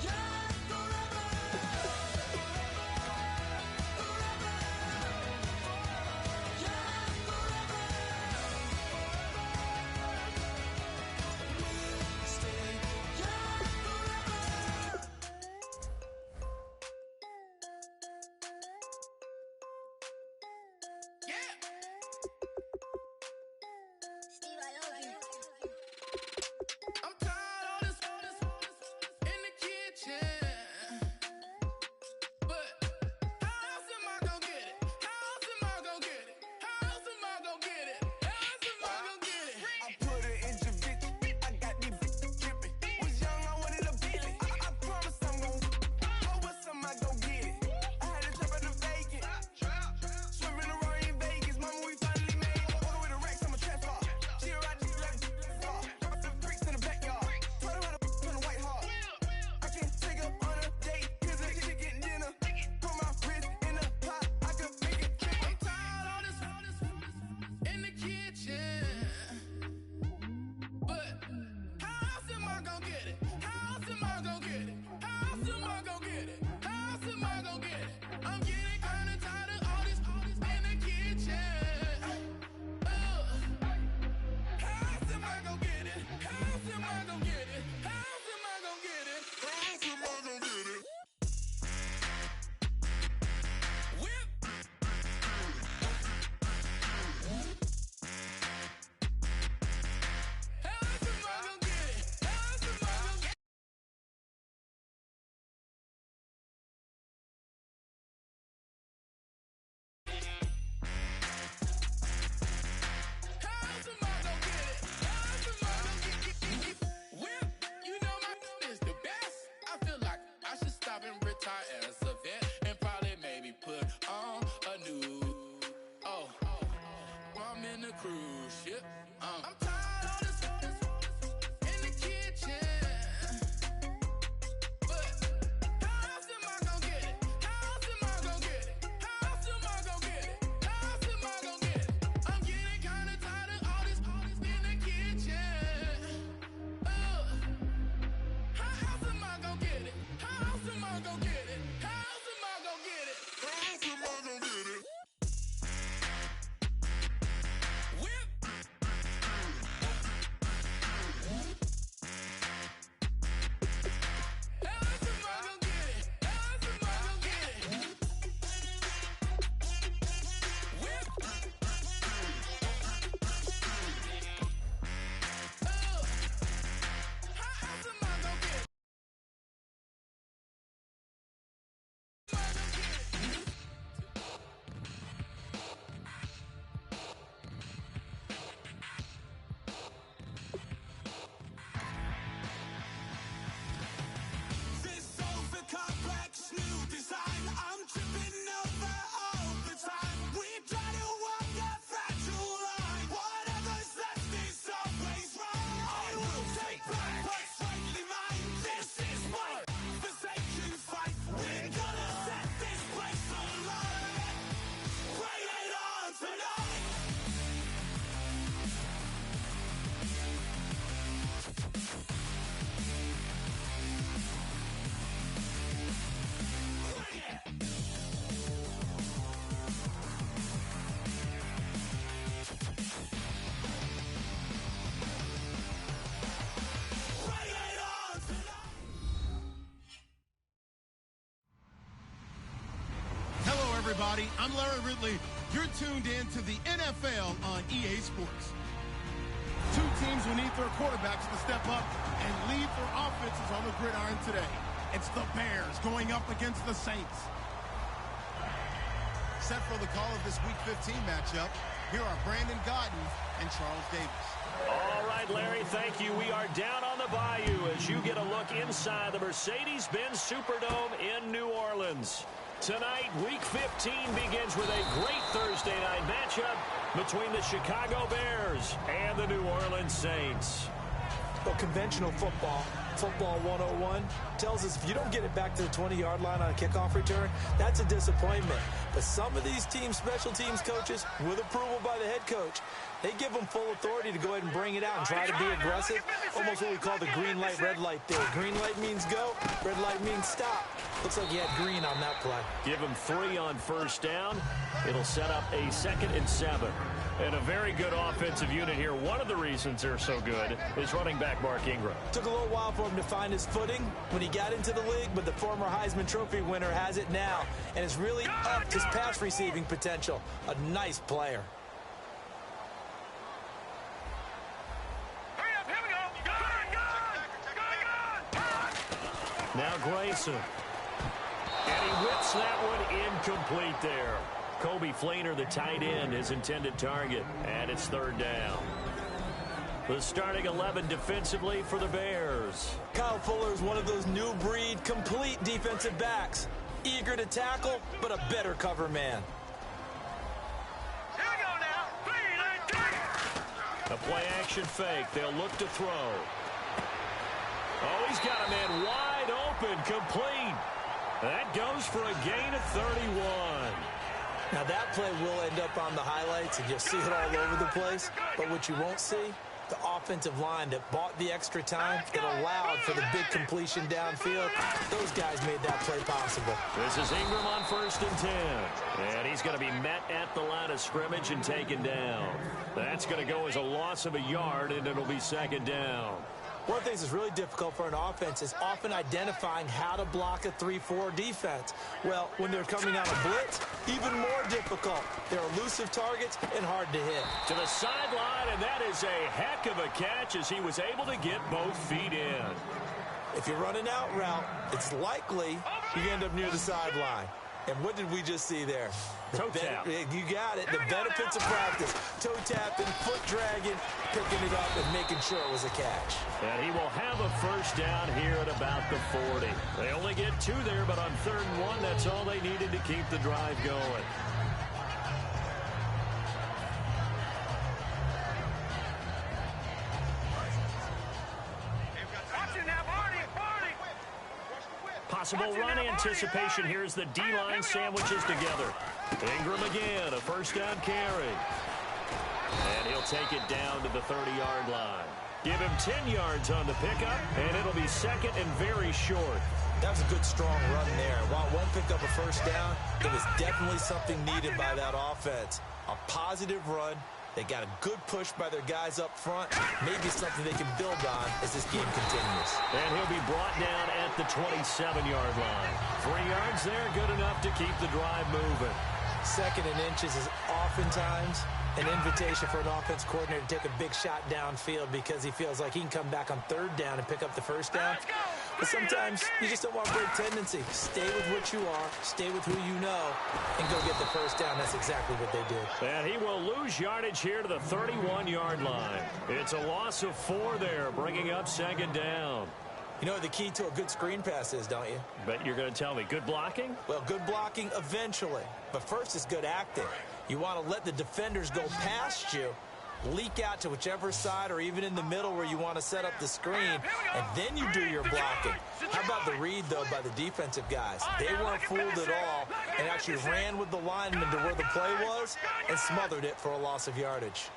young forever. I'm tired of this in the kitchen. But how else am I gonna get it? How else am I gonna get it? How else am I gonna get it? How else am I gonna get it? I put it in your bitch. I got these bitches dripping. Was young, I wanted a Bentley. I promise I'm gon' but what's am I gon' get it? I had to jump out the vacant. Swimming around in Vegas. Mama, we finally made it. On the way to Rex, I'm a trap star. She a ride just like a star. Drop the bricks in the backyard. Tell her how to turn the white heart. I can take her on a date. Here's a chicken dinner. Put my wrist in the pot. I can make it trip. I'm tired of this in the kitchen. But how else am I gonna get it? How else am I gonna get it? How else am I gonna get it? How else am I gonna get it? I'm getting kinda tired of all this in the kitchen. How else am I gonna get it? How else am I gonna get it? How else am I gonna get it? How else am I gonna get it? Whip. How else am I gonna get it? How else am I gonna get it? How else am I gonna get it? How else am I gonna get it? Whip, you know my is the best. I feel like I should stop and retire as a vet and probably maybe put on a new. Oh, I'm in the cruise ship. I'm tired of this in the kitchen. But how else am I gonna get it? How else am I gonna get it? How else am I gonna get it? How else am I gonna get it? I'm getting kinda tired of all this in the kitchen. How else am I gonna get it? How else am I gonna get it? How else am I gonna get it? How else am I gonna get it? Whip. How else am I gonna get it? How else am I gonna get it? Whip. How else am I gonna get it? This sofa complex, new design. I'm tripping over all the time. We try to walk that fragile line. Whatever's left is always right. I will take back what's rightly mine. This is my forsaken fight. We're gonna set this place alight. Bring it on tonight. Bring it. Bring it on tonight. Hello, everybody. I'm Larry Ridley. You're tuned in to the NFL on EA Sports. Two teams will need their quarterbacks to step up and lead their offenses on the gridiron today. It's the Bears going up against the Saints. Set for the call of this Week 15 matchup, here are Brandon Gaudin and Charles Davis. All right, Larry, thank you. We are down on the bayou as you get a look inside the Mercedes-Benz Superdome in New Orleans. Tonight, Week 15 begins with a great Thursday night matchup between the Chicago Bears and the New Orleans Saints. Well, conventional football 101, tells us if you don't get it back to the 20-yard line on a kickoff return, that's a disappointment. But some of these teams, special teams coaches, with approval by the head coach, they give them full authority to go ahead and bring it out and try to be aggressive. Almost what we call the green light, red light theory. Green light means go, red light means stop. Looks like he had green on that play. Give him 3 on first down. It'll set up a 2nd and 7. And a very good offensive unit here. One of the reasons they're so good is running back Mark Ingram. Took a little while for him to find his footing when he got into the league, but the former Heisman Trophy winner has it now and has really upped his pass receiving potential. A nice player. Now Grayson. And he whips that one incomplete there. Kobe Fleener, the tight end, his intended target. And it's 3rd down. The starting 11 defensively for the Bears. Kyle Fuller is one of those new breed, complete defensive backs. Eager to tackle, but a better cover man. Here we go now. 3, 9, 2. A play-action fake. They'll look to throw. Oh, he's got a man wide open, complete. That goes for a gain of 31. Now, that play will end up on the highlights, and you'll see it all over the place. But what you won't see, the offensive line that bought the extra time, that allowed for the big completion downfield. Those guys made that play possible. This is Ingram on 1st and 10. And he's going to be met at the line of scrimmage and taken down. That's going to go as a loss of a yard, and it'll be 2nd down. One of the things that's really difficult for an offense is often identifying how to block a 3-4 defense. Well, when they're coming on a blitz, even more difficult. They're elusive targets and hard to hit. To the sideline, and that is a heck of a catch as he was able to get both feet in. If you're running out route, it's likely you end up near the sideline. And what did we just see there? Toe tap. You got it. The benefits of practice. Toe tapping, foot dragging, picking it up, and making sure it was a catch. And he will have a 1st down here at about the 40. They only get 2 there, but on 3rd and 1, that's all they needed to keep the drive going. Possible run anticipation here as the D-line sandwiches together. Ingram again, a 1st down carry. And he'll take it down to the 30-yard line. Give him 10 yards on the pickup, and it'll be 2nd and very short. That was a good, strong run there. While it won't pick up a 1st down, it was definitely something needed by that offense. A positive run. They got a good push by their guys up front. Maybe something they can build on as this game continues. And he'll be brought down at the 27-yard line. 3 yards there, good enough to keep the drive moving. 2nd and inches is oftentimes an invitation for an offense coordinator to take a big shot downfield because he feels like he can come back on 3rd down and pick up the 1st down. But sometimes you just don't want to break tendency. Stay with what you are, stay with who you know, and go get the 1st down. That's exactly what they did. And he will lose yardage here to the 31-yard line. It's a loss of 4 there, bringing up 2nd down. You know what the key to a good screen pass is, don't you? Bet you're going to tell me. Good blocking? Well, good blocking eventually. But first is good acting. You want to let the defenders go past you, leak out to whichever side or even in the middle where you want to set up the screen, and then you do your blocking. How about the read, though, by the defensive guys? They weren't fooled at all and actually ran with the lineman to where the play was and smothered it for a loss of yardage.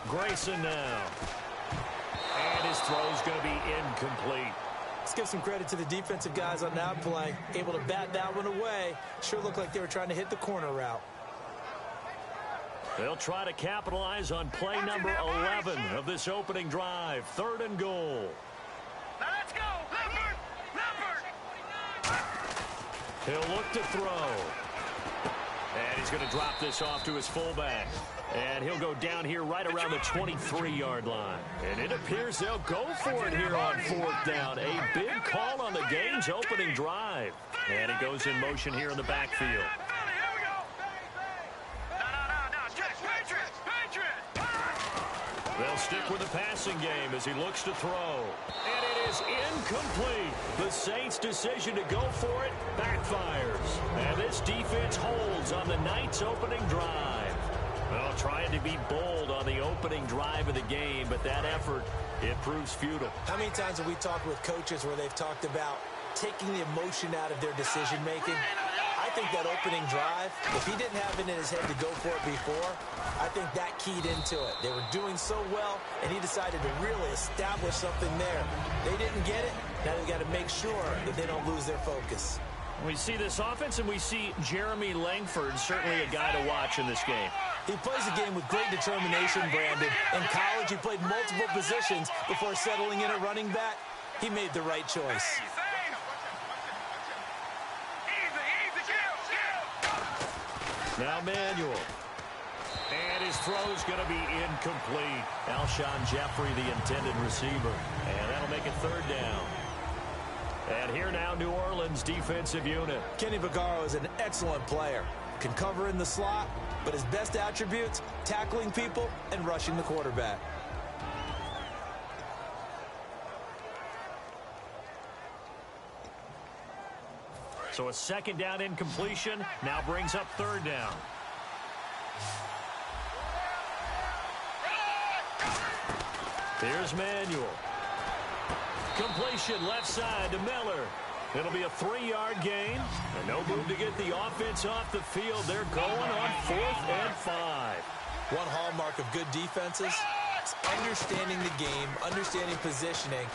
Grayson now. And his throw's going to be incomplete. Let's give some credit to the defensive guys on that play. Able to bat that one away. Sure looked like they were trying to hit the corner route. They'll try to capitalize on play number 11 of this opening drive. 3rd and goal. Now let's go. Leopard. He'll look to throw. And he's going to drop this off to his fullback. And he'll go down here right around the 23-yard line. And it appears they'll go for it here on 4th down. A big call on the game's opening drive. And he goes in motion here in the backfield. They'll stick with the passing game as he looks to throw. And it is incomplete. The Saints' decision to go for it backfires. And this defense holds on the night's opening drive. Well, trying to be bold on the opening drive of the game, but that effort, it proves futile. How many times have we talked with coaches where they've talked about taking the emotion out of their decision-making? I think that opening drive, if he didn't have it in his head to go for it before, I think that keyed into it. They were doing so well, and he decided to really establish something there. They didn't get it. Now they've got to make sure that they don't lose their focus. We see this offense, and we see Jeremy Langford, certainly a guy to watch in this game. He plays the game with great determination, Brandon. In college, he played multiple positions before settling in at running back. He made the right choice. Now Manuel. And his throw's going to be incomplete. Alshon Jeffrey, the intended receiver. And that'll make it 3rd down. And here now, New Orleans defensive unit. Kenny Vaccaro is an excellent player. Can cover in the slot, but his best attributes, tackling people and rushing the quarterback. So a 2nd down incompletion now brings up 3rd down. Here's Manuel. Completion left side to Miller. It'll be a 3-yard gain. And no move to get the offense off the field. They're going on 4th and 5. One hallmark of good defenses is understanding the game, understanding positioning,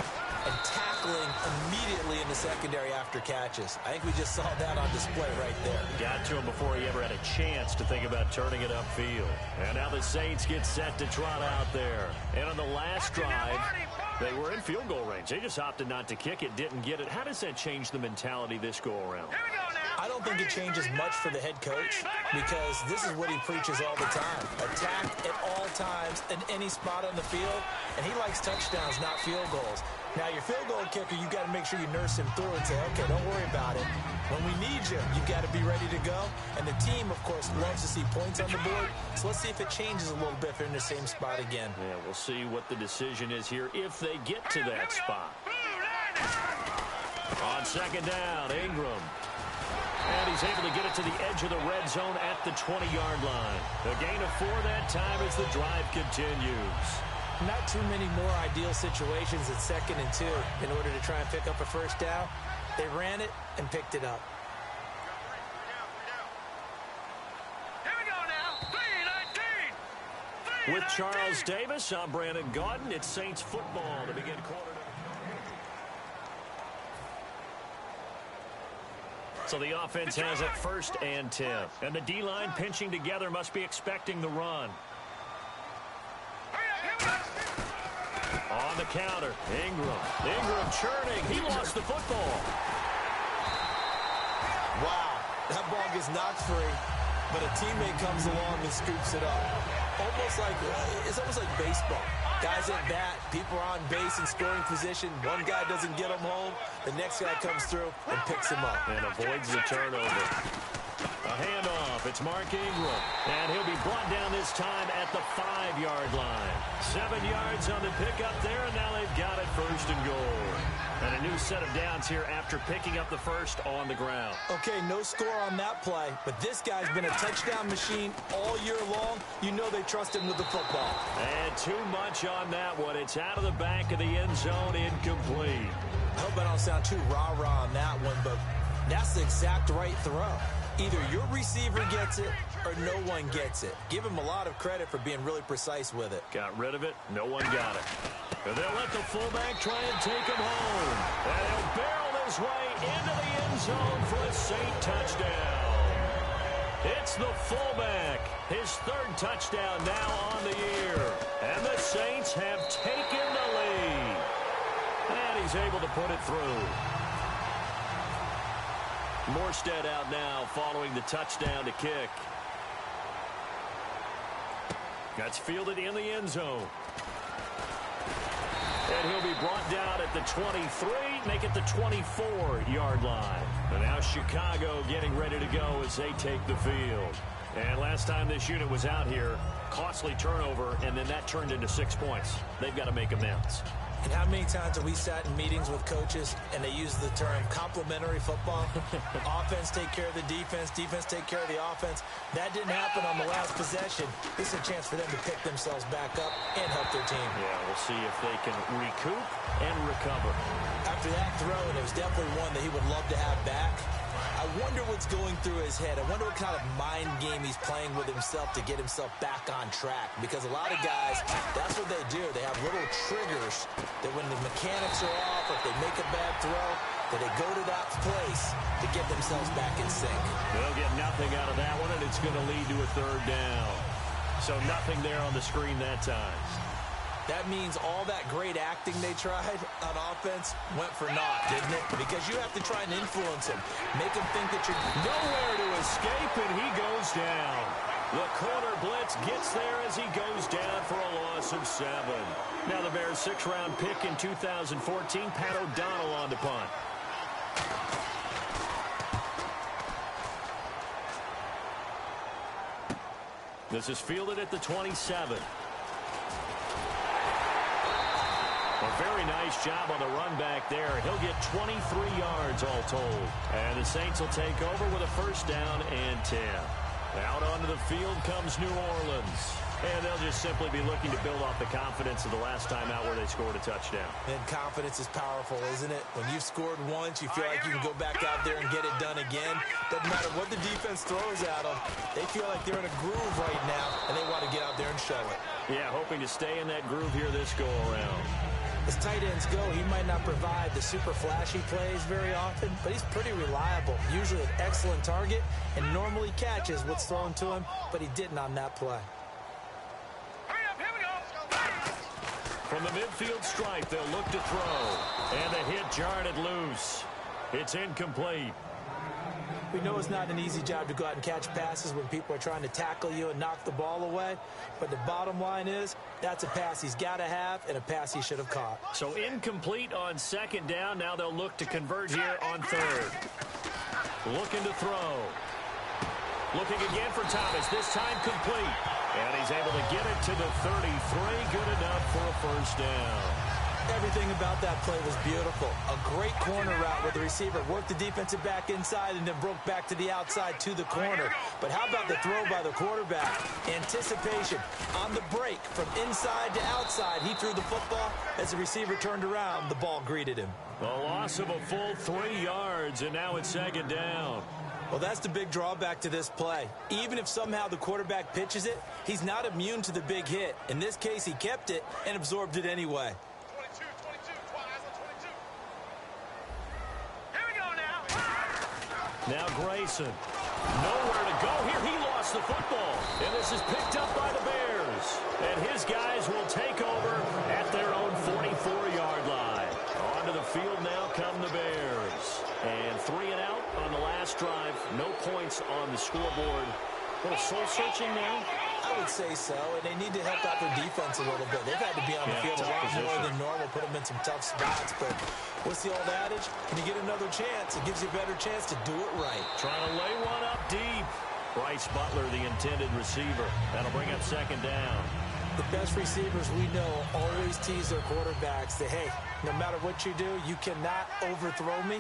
and tackling immediately in the secondary after catches. I think we just saw that on display right there. Got to him before he ever had a chance to think about turning it upfield. And now the Saints get set to trot out there. And on the last drive, they were in field goal range. They just opted not to kick it, didn't get it. How does that change the mentality this go-around? I don't think it changes much for the head coach because this is what he preaches all the time. Attack at all times in any spot on the field, and he likes touchdowns, not field goals. Now, your field goal kicker, you've got to make sure you nurse him through and say, okay, don't worry about it. When we need you, you've got to be ready to go. And the team, of course, loves to see points on the board. So let's see if it changes a little bit if they're in the same spot again. Yeah, we'll see what the decision is here if they get to that spot. On 2nd down, Ingram. And he's able to get it to the edge of the red zone at the 20-yard line. A gain of 4 that time as the drive continues. Not too many more ideal situations at 2nd and 2 in order to try and pick up a 1st down. They ran it and picked it up. Here we go now. 3-19. With Charles Davis, I'm Brandon Gaudin. It's Saints football to begin quarter. So the offense has it 1st and 10. And the D-line pinching together must be expecting the run. On the counter, Ingram. Ingram churning. He lost the football. Wow, that ball gets knocked free, but a teammate comes along and scoops it up. It's almost like baseball. Guys at bat, people are on base in scoring position. One guy doesn't get him home. The next guy comes through and picks him up. And avoids the turnover. A handoff. It's Mark Ingram. And he'll be brought down this time at the 5-yard line. 7 yards on the pickup there, and now they've got it 1st and goal. And a new set of downs here after picking up the 1st on the ground. Okay, no score on that play, but this guy's been a touchdown machine all year long. You know they trust him with the football. And too much on that one. It's out of the back of the end zone, incomplete. I hope I don't sound too rah-rah on that one, but that's the exact right throw. Either your receiver gets it or no one gets it. Give him a lot of credit for being really precise with it. Got rid of it. No one got it. And they'll let the fullback try and take him home. And he'll barrel his way into the end zone for a Saint touchdown. It's the fullback. His 3rd touchdown now on the year. And the Saints have taken the lead. And he's able to put it through. Morstead out now following the touchdown to kick. That's fielded in the end zone. And he'll be brought down at the 23, make it the 24-yard line. And now Chicago getting ready to go as they take the field. And last time this unit was out here, costly turnover, and then that turned into 6 points. They've got to make amends. And how many times have we sat in meetings with coaches and they use the term complementary football? Offense take care of the defense, defense take care of the offense. That didn't happen on the last possession. This is a chance for them to pick themselves back up and help their team. Yeah, we'll see if they can recoup and recover. After that throw, and it was definitely one that he would love to have back, I wonder what's going through his head. I wonder what kind of mind game he's playing with himself to get himself back on track. Because a lot of guys, that's what they do. They have little triggers that when the mechanics are off, or if they make a bad throw, that they go to that place to get themselves back in sync. They'll get nothing out of that one, and it's going to lead to a third down. So nothing there on the screen that time. That means all that great acting they tried on offense went for naught, didn't it? Because you have to try and influence him. Make him think that you're nowhere to escape, and he goes down. The corner blitz gets there as he goes down for a loss of 7. Now the Bears' 6th-round pick in 2014, Pat O'Donnell on the punt. This is fielded at the 27. A very nice job on the run back there. He'll get 23 yards all told. And the Saints will take over with a first down and 10. Out onto the field comes New Orleans. And they'll just simply be looking to build off the confidence of the last time out where they scored a touchdown. And confidence is powerful, isn't it? When you've scored once, you feel like you can go back out there and get it done again. Doesn't matter what the defense throws at them. They feel like they're in a groove right now, and they want to get out there and show it. Yeah, hoping to stay in that groove here this go-around. As tight ends go, he might not provide the super flashy plays very often, but he's pretty reliable. Usually an excellent target and normally catches what's thrown to him, but he didn't on that play. Here we go. From the midfield stripe, they'll look to throw. And the hit jarred it loose. It's incomplete. We know it's not an easy job to go out and catch passes when people are trying to tackle you and knock the ball away. But the bottom line is, that's a pass he's got to have and a pass he should have caught. So incomplete on second down. Now they'll look to convert here on third. Looking to throw. Looking again for Thomas. This time complete. And he's able to get it to the 33. Good enough for a first down. Everything about that play was beautiful. A great corner route where the receiver worked the defensive back inside and then broke back to the outside to the corner. But how about the throw by the quarterback? Anticipation on the break from inside to outside. He threw the football. As the receiver turned around, the ball greeted him. A loss of a full 3 yards, and now it's second down. Well, that's the big drawback to this play. Even if somehow the quarterback pitches it, he's not immune to the big hit. In this case, he kept it and absorbed it anyway. Now Grayson. Nowhere to go here. He lost the football. And this is picked up by the Bears. And his guys will take over at their own 44-yard line. Onto the field now come the Bears. And 3 and out on the last drive. No points on the scoreboard. A little soul-searching now. I would say so, and they need to help out their defense a little bit. They've had to be on the field a lot more than normal, put them in some tough spots. But what's the old adage? When you get another chance, it gives you a better chance to do it right. Trying to lay one up deep. Bryce Butler, the intended receiver. That'll bring up second down. The best receivers we know always tease their quarterbacks that, hey, no matter what you do, you cannot overthrow me.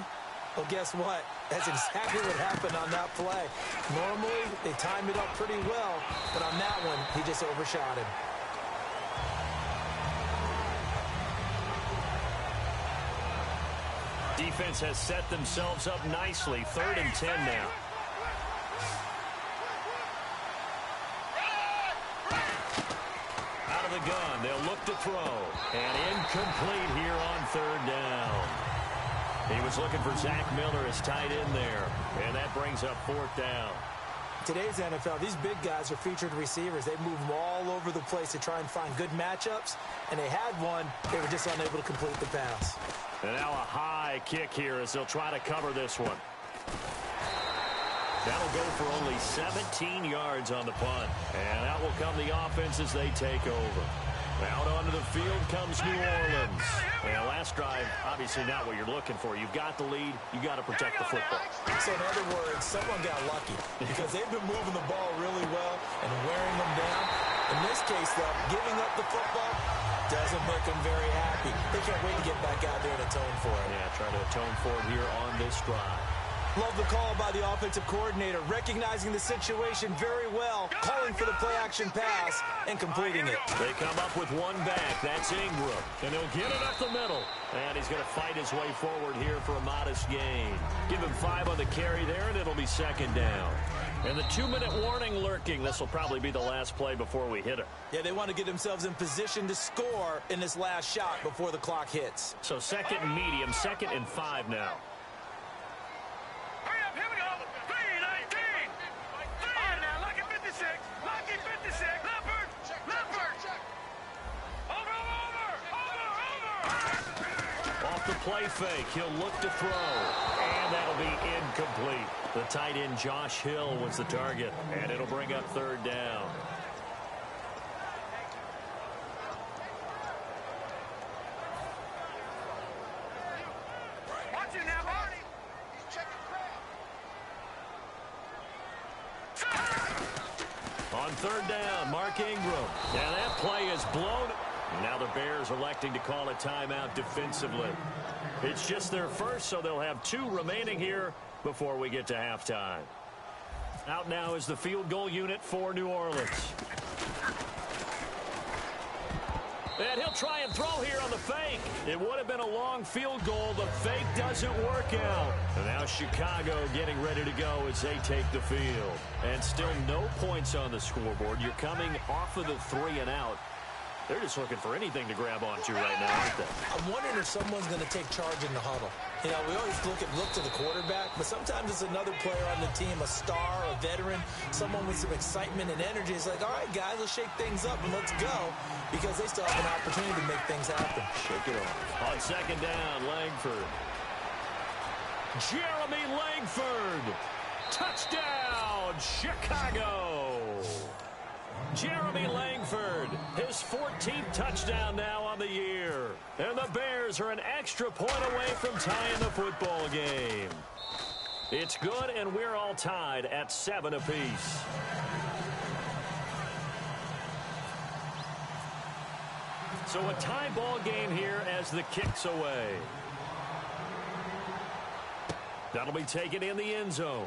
Well, guess what? That's exactly what happened on that play. Normally, they time it up pretty well, but on that one, he just overshot him. Defense has set themselves up nicely. 3rd and 10 now. Out of the gun, they'll look to throw. And incomplete here on 3rd down. He was looking for Zach Miller as tight end there. And that brings up 4th down. Today's NFL, these big guys are featured receivers. They move them all over the place to try and find good matchups. And they had one. They were just unable to complete the pass. And now a high kick here as they'll try to cover this one. That'll go for only 17 yards on the punt. And out will come the offense as they take over. Out onto the field comes New Orleans. And last drive, obviously not what you're looking for. You've got the lead. You've got to protect the football. So in other words, someone got lucky because they've been moving the ball really well and wearing them down. In this case, though, giving up the football doesn't make them very happy. They can't wait to get back out there and atone for it. Yeah, try to atone for it here on this drive. Love the call by the offensive coordinator, recognizing the situation very well, calling for the play-action pass and completing it. They come up with one back. That's Ingram. And he'll get it up the middle. And he's going to fight his way forward here for a modest gain. Give him 5 on the carry there, and it'll be second down. And the 2-minute warning lurking. This will probably be the last play before we hit it. Yeah, they want to get themselves in position to score in this last shot before the clock hits. So second and medium, 2nd and 5 now. Here we go. 3-19. All right, now, lucky 56. Lucky 56. Leopard. Leopard. Over. Off the play fake, he'll look to throw. And that'll be incomplete. The tight end, Josh Hill, was the target. And it'll bring up 3rd down. Watch it now, Marty. He's checking crowd. On 3rd down, Mark Ingram. Now that play is blown. Now the Bears electing to call a timeout defensively. It's just their first, so they'll have 2 remaining here before we get to halftime. Out now is the field goal unit for New Orleans. And he'll try and throw here on the fake. It would have been a long field goal. The fake doesn't work out. And now Chicago getting ready to go as they take the field. And still no points on the scoreboard. You're coming off of the 3 and out. They're just looking for anything to grab onto right now, aren't they? I'm wondering if someone's going to take charge in the huddle. You know, we always look to the quarterback, but sometimes it's another player on the team, a star, a veteran, someone with some excitement and energy. It's like, all right, guys, let's shake things up and let's go, because they still have an opportunity to make things happen. Shake it off. On 2nd down, Langford. Jeremy Langford. Touchdown, Chicago. Jeremy Langford, his 14th touchdown now on the year. And the Bears are an extra point away from tying the football game. It's good, and we're all tied at 7 apiece. So a tie ball game here as the kick's away. That'll be taken in the end zone.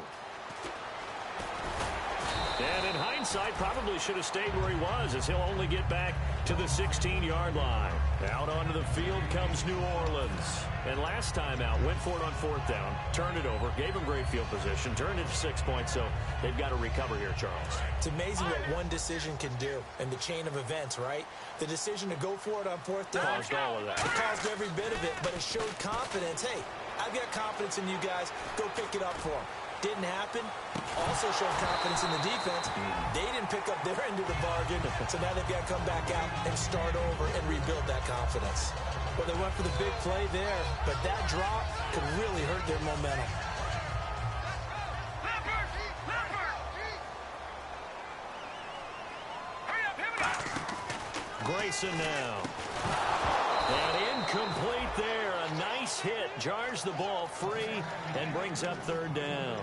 And in hindsight, probably should have stayed where he was, as he'll only get back to the 16-yard line. Out onto the field comes New Orleans. And last time out, went for it on 4th down, turned it over, gave him great field position, turned it to 6 points, so they've got to recover here, Charles. It's amazing what one decision can do in the chain of events, right? The decision to go for it on 4th down. Caused all of that. It caused every bit of it, but it showed confidence. Hey, I've got confidence in you guys. Go pick it up for them. Didn't happen. Also showed confidence in the defense. They didn't pick up their end of the bargain, so now they've got to come back out and start over and rebuild that confidence. Well, they went for the big play there, but that drop could really hurt their momentum. Grayson now. And incomplete there. A nice hit. Jars the ball free and brings up 3rd down.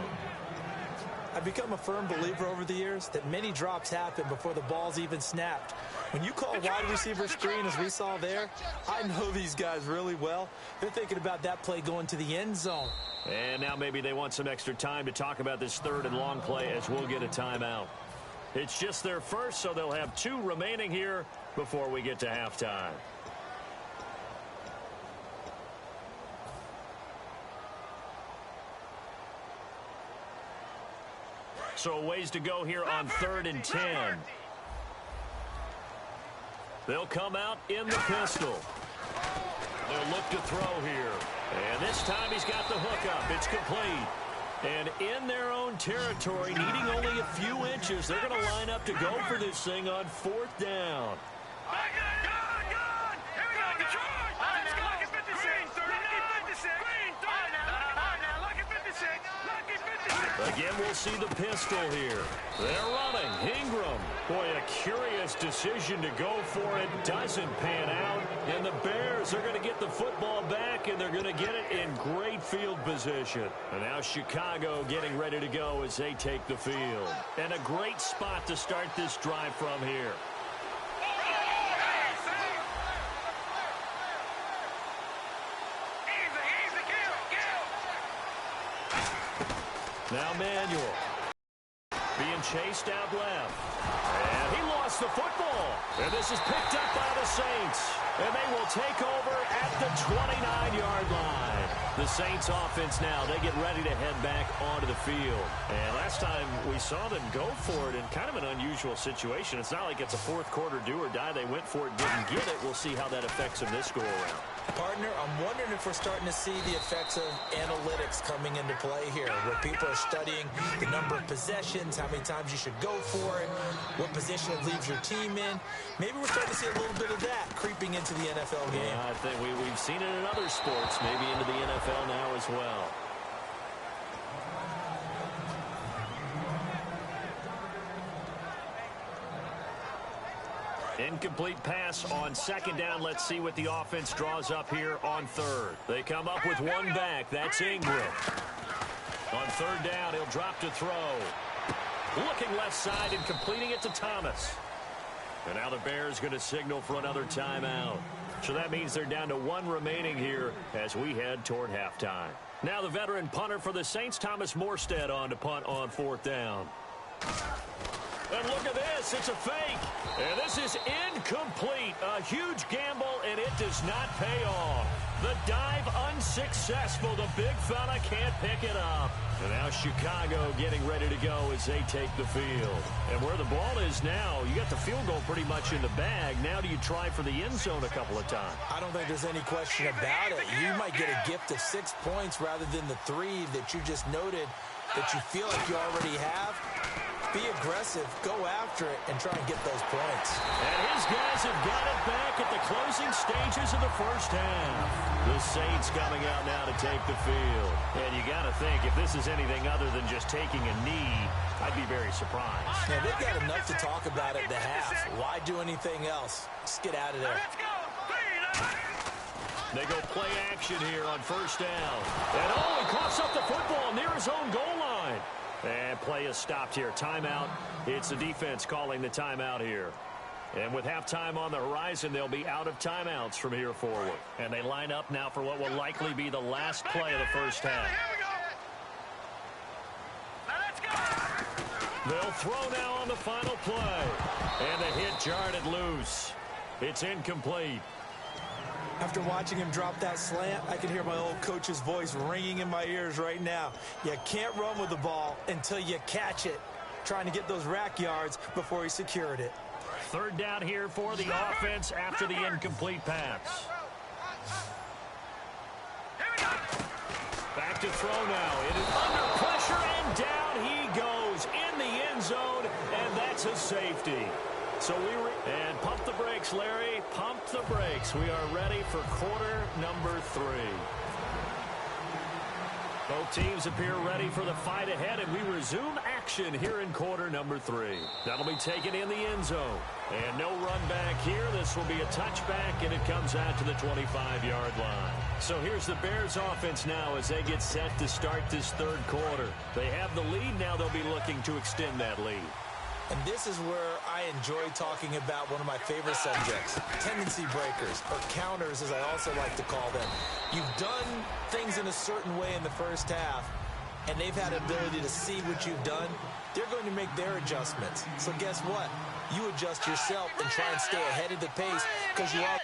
I've become a firm believer over the years that many drops happen before the ball's even snapped. When you call wide receiver screen, as we saw there, I know these guys really well. They're thinking about that play going to the end zone. And now maybe they want some extra time to talk about this 3rd and long play as we'll get a timeout. It's just their first, so they'll have 2 remaining here before we get to halftime. So a ways to go here on 3rd and 10. They'll come out in the pistol. They'll look to throw here. And this time he's got the hook up. It's complete. And in their own territory, needing only a few inches, they're going to line up to go for this thing on 4th down. Again, we'll see the pistol here. They're running. Ingram. Boy, a curious decision to go for it. Doesn't pan out. And the Bears are going to get the football back, and they're going to get it in great field position. And now Chicago getting ready to go as they take the field. And a great spot to start this drive from here. Now Manuel being chased out left. And he lost the football. And this is picked up by the Saints. And they will take over at the 29-yard line. The Saints offense now, they get ready to head back onto the field. And last time we saw them go for it in kind of an unusual situation. It's not like it's a fourth quarter do or die. They went for it, didn't get it. We'll see how that affects them this go-around. Partner, I'm wondering if we're starting to see the effects of analytics coming into play here, where people are studying the number of possessions, how many times you should go for it, what position it leaves your team in. Maybe we're starting to see a little bit of that creeping into the NFL game. Yeah, I think we've seen it in other sports, maybe into the NFL now as well. Incomplete pass on second down. Let's see what the offense draws up here on third. They come up with one back. That's Ingram. On third down, he'll drop to throw. Looking left side and completing it to Thomas. And now the Bears going to signal for another timeout. So that means they're down to one remaining here as we head toward halftime. Now the veteran punter for the Saints, Thomas Morstead, on to punt on fourth down. And look at this. It's a fake. And this is incomplete. A huge gamble, and it does not pay off. The dive unsuccessful. The big fella can't pick it up. And now Chicago getting ready to go as they take the field. And where the ball is now, you got the field goal pretty much in the bag. Now do you try for the end zone a couple of times? I don't think there's any question about it. You might get a gift of 6 points rather than the 3 that you just noted that you feel like you already have. Be aggressive, go after it, and try and get those points. And his guys have got it back at the closing stages of the first half. The Saints coming out now to take the field. And you got to think, if this is anything other than just taking a knee, I'd be very surprised. Yeah, they've got enough to talk about at the half. Why do anything else? Just get out of there. They go play action here on first down. And he coughs up the football near his own goal line. And play is stopped here. Timeout. It's the defense calling the timeout here. And with halftime on the horizon, they'll be out of timeouts from here forward. And they line up now for what will likely be the last play of the first half. They'll throw now on the final play. And the hit jarred it loose. It's incomplete. After watching him drop that slant, I can hear my old coach's voice ringing in my ears right now. You can't run with the ball until you catch it. Trying to get those rack yards before he secured it. Third down here for the offense after the incomplete pass. Back to throw now. It is under pressure, and down he goes in the end zone, and that's a safety. So and pump the brakes, Larry. Pump the brakes. We are ready for quarter number 3. Both teams appear ready for the fight ahead, and we resume action here in quarter number 3. That'll be taken in the end zone. And no run back here. This will be a touchback, and it comes out to the 25-yard line. So here's the Bears offense now as they get set to start this third quarter. They have the lead. Now they'll be looking to extend that lead. And this is where I enjoy talking about one of my favorite subjects, tendency breakers, or counters as I also like to call them. You've done things in a certain way in the first half, and they've had the ability to see what you've done. They're going to make their adjustments. So guess what? You adjust yourself and try and stay ahead of the pace because you are